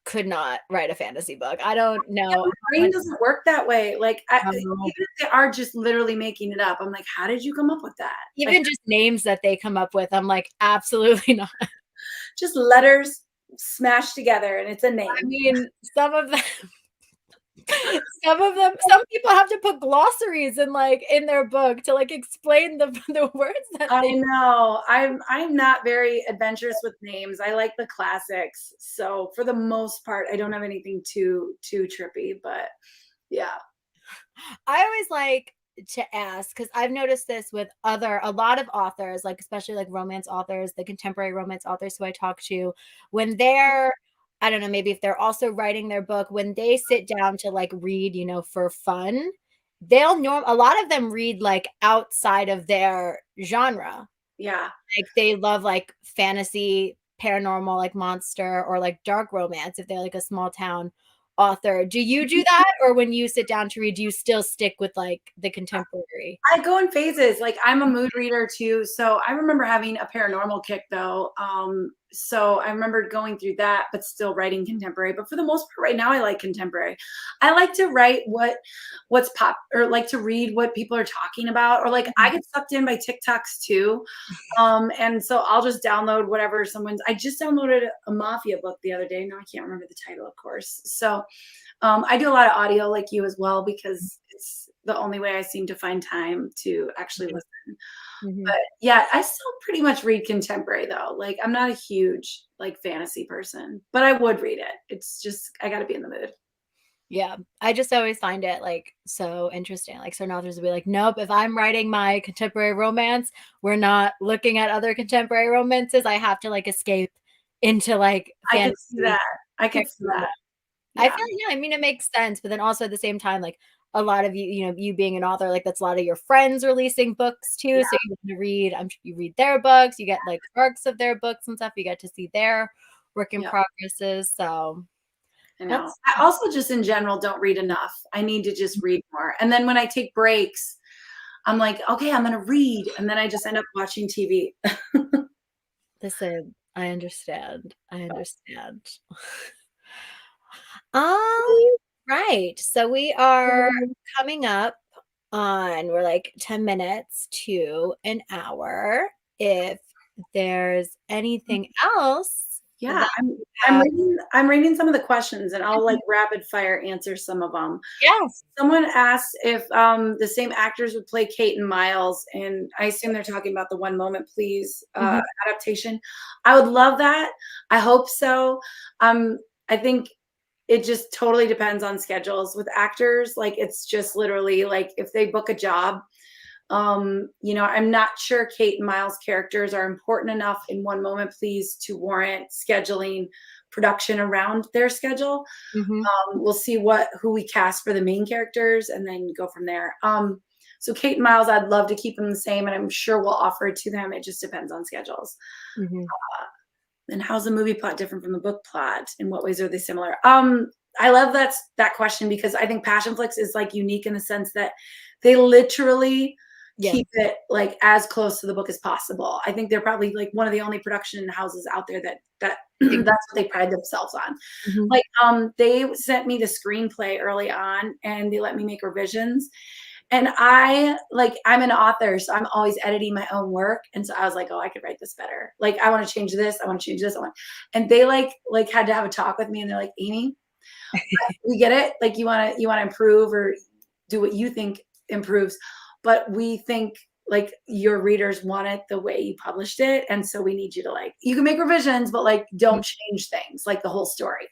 could not write a fantasy book. I don't Yeah, know my how brain much. doesn't work that way. Like, even um, if they are just literally making it up, I'm like, how did you come up with that? Like, Even just names that they come up with, I'm like, absolutely not. just letters smashed together and it's a I name. mean, some people have to put glossaries in their book to like explain the words that I they. know. I'm not very adventurous with names. I like the classics. So for the most part, I don't have anything too trippy, but yeah. I always like to ask because I've noticed this with a lot of authors, like especially like romance authors, the contemporary romance authors who I talk to, when they're, I don't know, maybe if they're also writing their book, when they sit down to like read, for fun, a lot of them read like outside of their genre. Yeah. Like they love like fantasy, paranormal, like monster or like dark romance if they're like a small town author. Do you do that? Or when you sit down to read, do you still stick with like the contemporary? I go in phases. Like I'm a mood reader too. So I remember having a paranormal kick though. So I remember going through that, but still writing contemporary. But for the most part, right now I like contemporary. I like to write what's pop or like to read what people are talking about. Or like I get sucked in by TikToks too. And so I'll just download whatever I just downloaded a mafia book the other day. No, I can't remember the title, of course. So I do a lot of audio like you as well because it's the only way I seem to find time to actually listen. Mhm. But yeah, I still pretty much read contemporary though. Like I'm not a huge like fantasy person, but I would read it. It's just I got to be in the mood. Yeah, I just always find it like so interesting. Like certain authors will be like, nope, if I'm writing my contemporary romance, we're not looking at other contemporary romances. I have to like escape into like I could see fantasy that. I could see paranormal. that. I Yeah. feel yeah, I mean it makes sense, but then also at the same time, like a lot of you, you being an author, like that's a lot of your friends releasing books too. So Yeah. you get to read, I'm sure you read their books, you get like arcs of their books and stuff. You get to see their work in Yeah. progresses. So I know. that's I also just in general don't read enough. I need to just read more. And then when I take breaks, I'm like, okay, I'm going to read. And then I just end up watching TV. listen, I understand. I understand. Um, right. So we are coming up on we're like 10 minutes to an hour. If there's anything else Yeah, that I'm you I'm have. reading I'm reading some of the questions and I'll like rapid fire answer some of them. Yes. Someone asked if the same actors would play Kate and Miles, and I assume they're talking about the One Moment Please Mhm. adaptation. I would love that. I hope so. I think it just totally depends on schedules with actors. Like it's just literally like if they book a job, I'm not sure Kate and Miles characters are important enough in One Moment Please to warrant scheduling production around their schedule. Mhm. We'll see who we cast for the main characters and then go from there. So Kate and Miles, I'd love to keep them the same, and I'm sure we'll offer it to them. It just depends on schedules. Mhm. And how's the movie plot different from the book plot? In what ways are they similar? I love that question because I think Passion Flicks is like unique in the sense that they literally Yeah. keep it like as close to the book as possible. I think they're probably like one of the only production houses out there that Think- that's what they pride themselves on. Mhm. Like they sent me the screenplay early on and they let me make revisions. And I'm an author, so I'm always editing my own work. And so I was like, oh, I could write this better. Like I want to change this, I want to change this. And they like had to have a talk with me and they're like, Amy, we get it. Like you want to improve or do what you think improves, but we think like your readers want it the way you published it, and so we need you to like you can make revisions, but like don't change things like the whole story.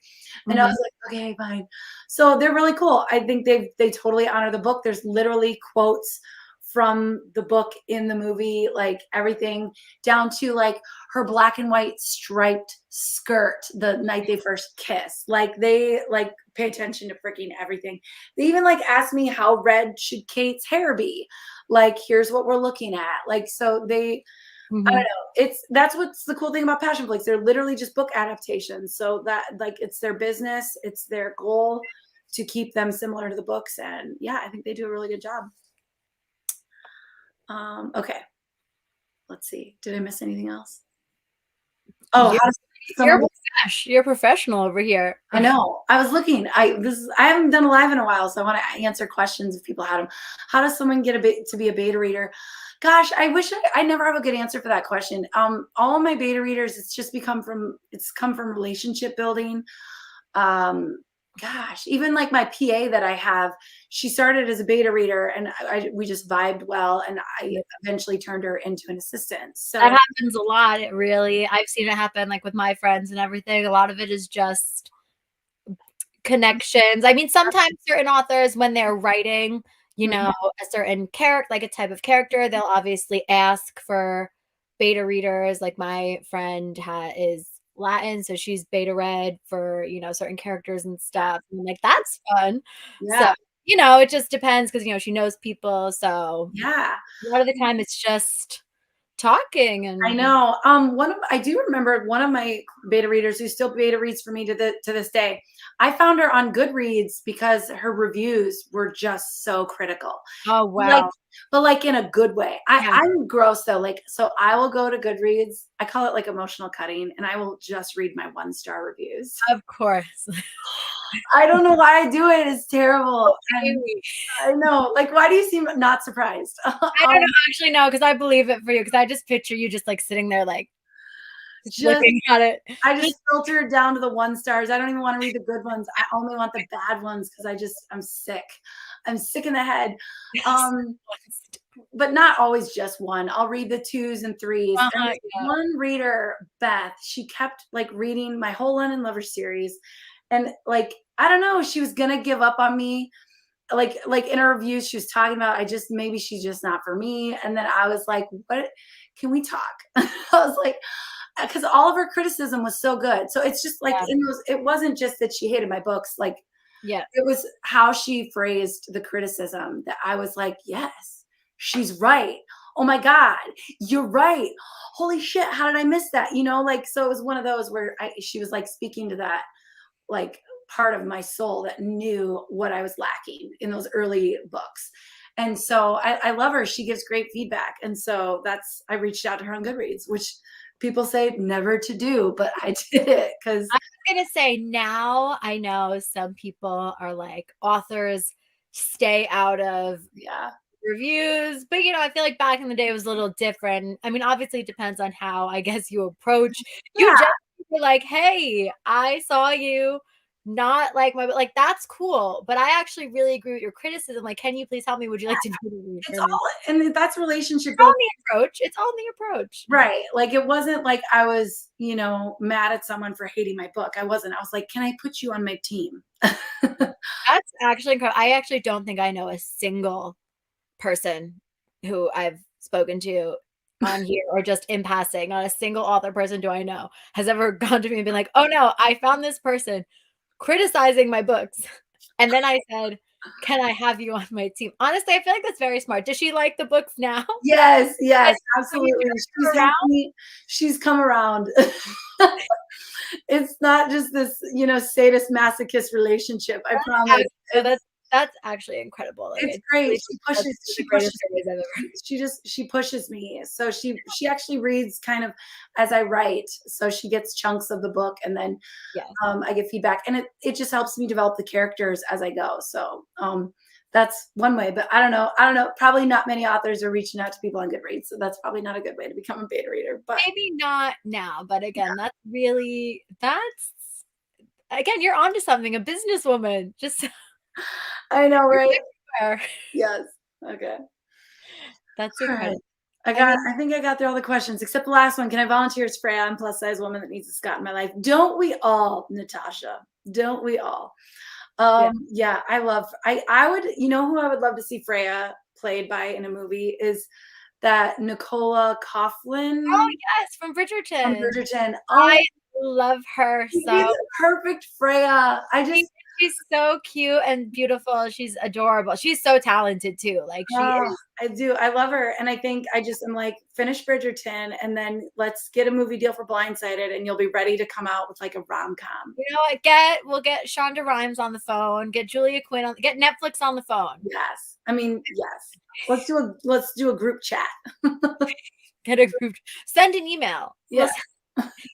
And I Mhm. was like, okay, fine. So they're really cool. I think they totally honor the book. There's literally quotes from the book in the movie, like everything down to like her black and white striped skirt the night they first kiss. Like they like pay attention to freaking everything. They even like asked me how red should Kate's hair be. Like here's what we're looking at. Like so they I don't Mhm. know. That's what's the cool thing about Passion Flicks. They're literally just book adaptations. So that like it's their business, it's their goal to keep them similar to the books. And yeah, I think they do a really good job. Okay, let's see. Did I miss anything else? Oh, You're how does you're someone you're professional over here. I know. I was looking. I haven't done a live in a while, so I want to answer questions if people had them. How does someone get to be a beta reader? Gosh, I wish I never have a good answer for that question. All of my beta readers, it's come from relationship building. Um, gosh, even like my PA that I have, she started as a beta reader, and we just vibed well, and I eventually turned her into an assistant. That So happens a lot, it really I've seen it happen, like, with my friends and everything. A lot of it is just connections. I mean, sometimes certain authors, when they're writing, mhm, a certain character, like, a type of character, they'll obviously ask for beta readers. Like, my friend is Latin, so she's beta read for, certain characters and stuff, and, like, that's fun. So, yeah, it just depends because she knows people, so yeah. a lot of the time, it's just talking I and know. I do remember one of my beta readers who still beta reads for me to this day. I found her on Goodreads because her reviews were just so critical. oh, Like, wow. but like in a good way. Yeah, I'm gross though. Like, so I will go to Goodreads. I call it like emotional cutting, and I will just read my 1-star reviews. of course. I don't know why I do it. It's terrible. And Really. I know. Like, why do you seem not surprised? I don't know, actually, no, because I believe it for you. Because I just picture you just, like, sitting there, like Just looking at it. I just filter it down to the 1 stars. I don't even want to read the good ones. I only want the bad ones because I'm sick. I'm sick in the head. But not always just one. I'll read the 2s and 3s. And this Yeah. one reader, Beth, she kept like reading my whole London Lover series. And like, I don't know, she was gonna give up on me. Like in her reviews, she was talking about maybe she's just not for me. And then I was like, what can we talk? I was like, because all of her criticism was so good. So it's just like it wasn't just that she hated my books, like it was how she phrased the criticism that I was like, yes, she's right. Oh my God, you're right. Holy shit, how did I miss that? Like, so it was one of those where she was like speaking to that like part of my soul that knew what I was lacking in those early books. And so I love her. She gives great feedback. And so I reached out to her on Goodreads, which people say never to do, but I did it because I was going to say, now I know some people are like, authors stay out of reviews, but I feel like back in the day it was a little different. I mean, obviously it depends on how, I guess, you approach. You just were like, hey, I saw you not like my, like, that's cool, but I actually really agree with your criticism. Like, can you please help me? Would you like to do the it's all, and that's relationship. It's all in the approach. It's all in the approach. Right. Like, it wasn't like I was, mad at someone for hating my book. I wasn't. I was like, can I put you on my team? That's actually incredible. I actually don't think I know a single person who I've spoken to on here or just in passing. Not a single author person do I know has ever gone to me and been like, oh no, I found this person criticizing my books. And then I said, can I have you on my team? Honestly, I feel like that's very smart. Does she like the books now? Yes, absolutely. She's come around. It's not just this, sadist masochist relationship. I promise. That's actually incredible. Like, it's great. She pushes me. So she actually reads kind of as I write. So she gets chunks of the book and then I get feedback, and it just helps me develop the characters as I go. So that's one way, but I don't know. Probably not many authors are reaching out to people on Goodreads. So that's probably not a good way to become a beta reader, but maybe not now, but again, again, you're onto something, a businesswoman. Just I know, right? Yes. Okay. That's incredible. I think I got through all the questions except the last one. Can I volunteer as Freya? I'm a plus size woman that needs a Scott in my life. Don't we all, Natasha? Don't we all? I would, who I would love to see Freya played by in a movie is that Nicola Coughlan. Oh yes, from Bridgerton. Oh, I love her so. Perfect Freya. She's so cute and beautiful. She's adorable. She's so talented too. Like, she is. I do. I love her. And I think I'm like, finish Bridgerton and then let's get a movie deal for Blindsided and you'll be ready to come out with like a rom-com. We'll get Shonda Rhimes on the phone, get Julia Quinn get Netflix on the phone. Yes. I mean, yes. Let's do a group chat. Get a group. Send an email. Yes.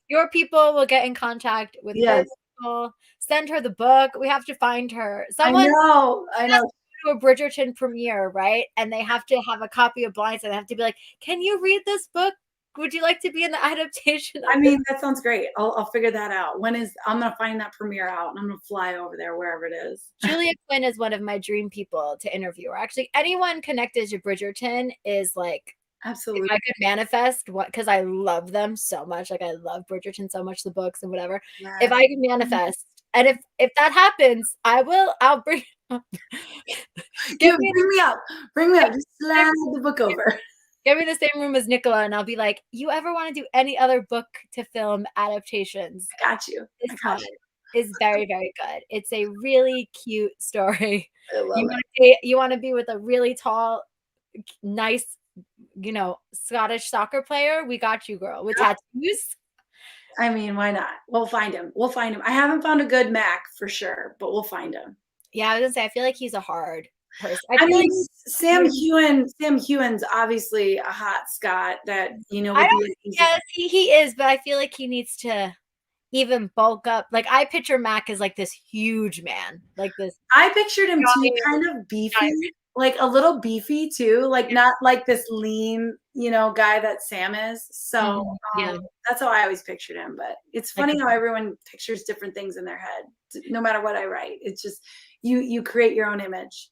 Your people will get in contact with her people. Send her the book. We have to find her. Someone I know. To a Bridgerton premiere, right? And they have to have a copy of Blindside. They have to be like, can you read this book? Would you like to be in the adaptation? I mean, that sounds great. I'll figure that out. I'm going to find that premiere out and I'm going to fly over there wherever it is. Julia Quinn is one of my dream people to interview. Or actually, anyone connected to Bridgerton is like, absolutely. If I could manifest because I love them so much. Like, I love Bridgerton so much, the books and whatever. Yeah. If I could manifest, and if that happens, I'll bring bring me up. Just slide the book over. Give me the same room as Nicola, and I'll be like, you ever want to do any other book to film adaptations? I got you. This one is very, very good. It's a really cute story. I love it. You want to be with a really tall, nice, Scottish soccer player? We got you, girl, with tattoos. I mean, why not? We'll find him. I haven't found a good Mac for sure, but we'll find him. Yeah, I was gonna say, I feel like he's a hard person. I mean, like Sam Hewen's obviously a hot Scot that, yes, he is, but I feel like he needs to even bulk up. Like, I picture Mac as like this huge man, like this. I pictured him too, kind of beefy. like a little beefy too, like not like this lean, guy that Sam is. So Yeah. that's how I always pictured him. But it's funny how everyone pictures different things in their head, no matter what I write. It's just you create your own image.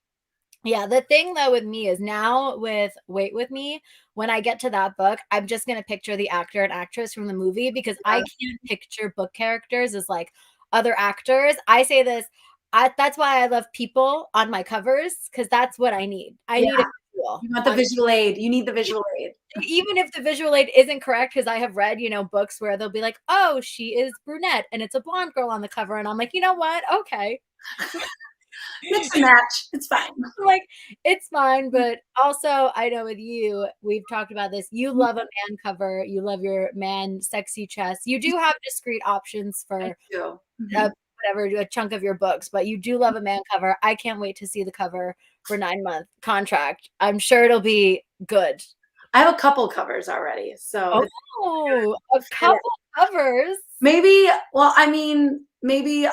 Yeah, the thing though with me is now with Wait With Me, when I get to that book, I'm just going to picture the actor and actress from the movie because I can't picture book characters as like other actors. I say this, that's why I love people on my covers because that's what I need. I need a visual. You want the visual aid. You need the visual aid. Even if the visual aid isn't correct, because I have read, books where they'll be like, oh, she is brunette and it's a blonde girl on the cover. And I'm like, you know what? Okay. Mix and match. It's fine. Like, it's fine. But also, I know with you, we've talked about this. You love a man cover. You love your man sexy chest. You do have discrete options for whatever, a chunk of your books, but you do love a man cover. I can't wait to see the cover for 9-month contract. I'm sure it'll be good. I have a couple covers already. So a couple covers. Maybe, maybe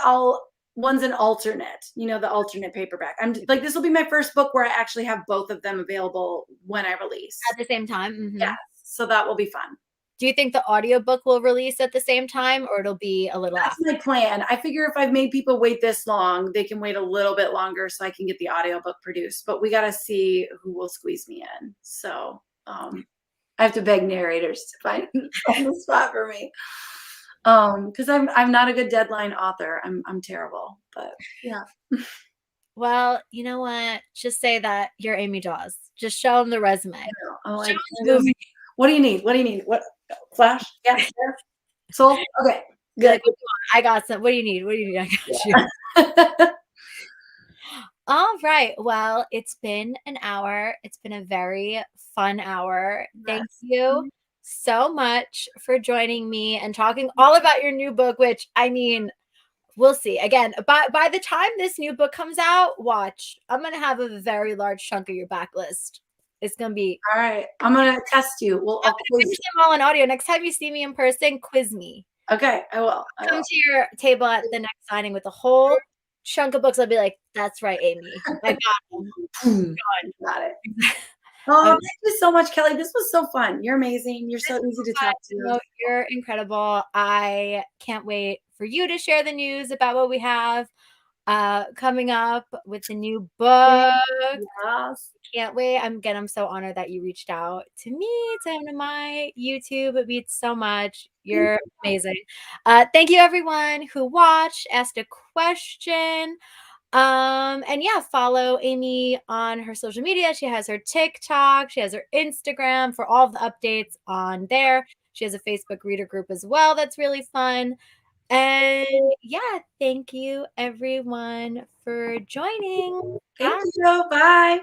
one's an alternate, the alternate paperback. I'm like, this will be my first book where I actually have both of them available when I release. At the same time? Mm-hmm. Yeah. So that will be fun. Do you think the audiobook will release at the same time or it'll be a little That's after? my plan. I figure if I've made people wait this long, they can wait a little bit longer so I can get the audiobook produced. But we got to see who will squeeze me in. So I have to beg narrators to find the spot for me. Because I'm not a good deadline author. I'm terrible, but yeah. Well, you know what? Just say that you're Amy Daws. Just show them the resume. Show them the movie. What do you need? What do you need? What Flash? Yeah. Soul? Okay. Good. I got some. What do you need? What do you need? I got you. All right. Well, it's been an hour. It's been a very fun hour. Thank you so much for joining me and talking all about your new book, which we'll see. Again, by the time this new book comes out, watch. I'm going to have a very large chunk of your backlist. It's going to be. All right. I'm going to test you. I'll finish them all in audio. Next time you see me in person, quiz me. Okay, I will. Come to your table at the next signing with a whole chunk of books. I'll be like, that's right, Amy. I got them. Got it. Oh, thank you so much, Kelly. This was so fun. You're amazing. You're so easy to talk to. You're incredible. I can't wait for you to share the news about what we have coming up with the new book. Yes. Can't wait. I'm so honored that you reached out to me, to come to my YouTube. It means so much. You're amazing. Thank you everyone who watched, asked a question. And yeah, follow Amy on her social media. She has her TikTok, she has her Instagram for all of the updates on there. She has a Facebook reader group as well. That's really fun. And yeah, thank you everyone for joining. Thank you. Bye.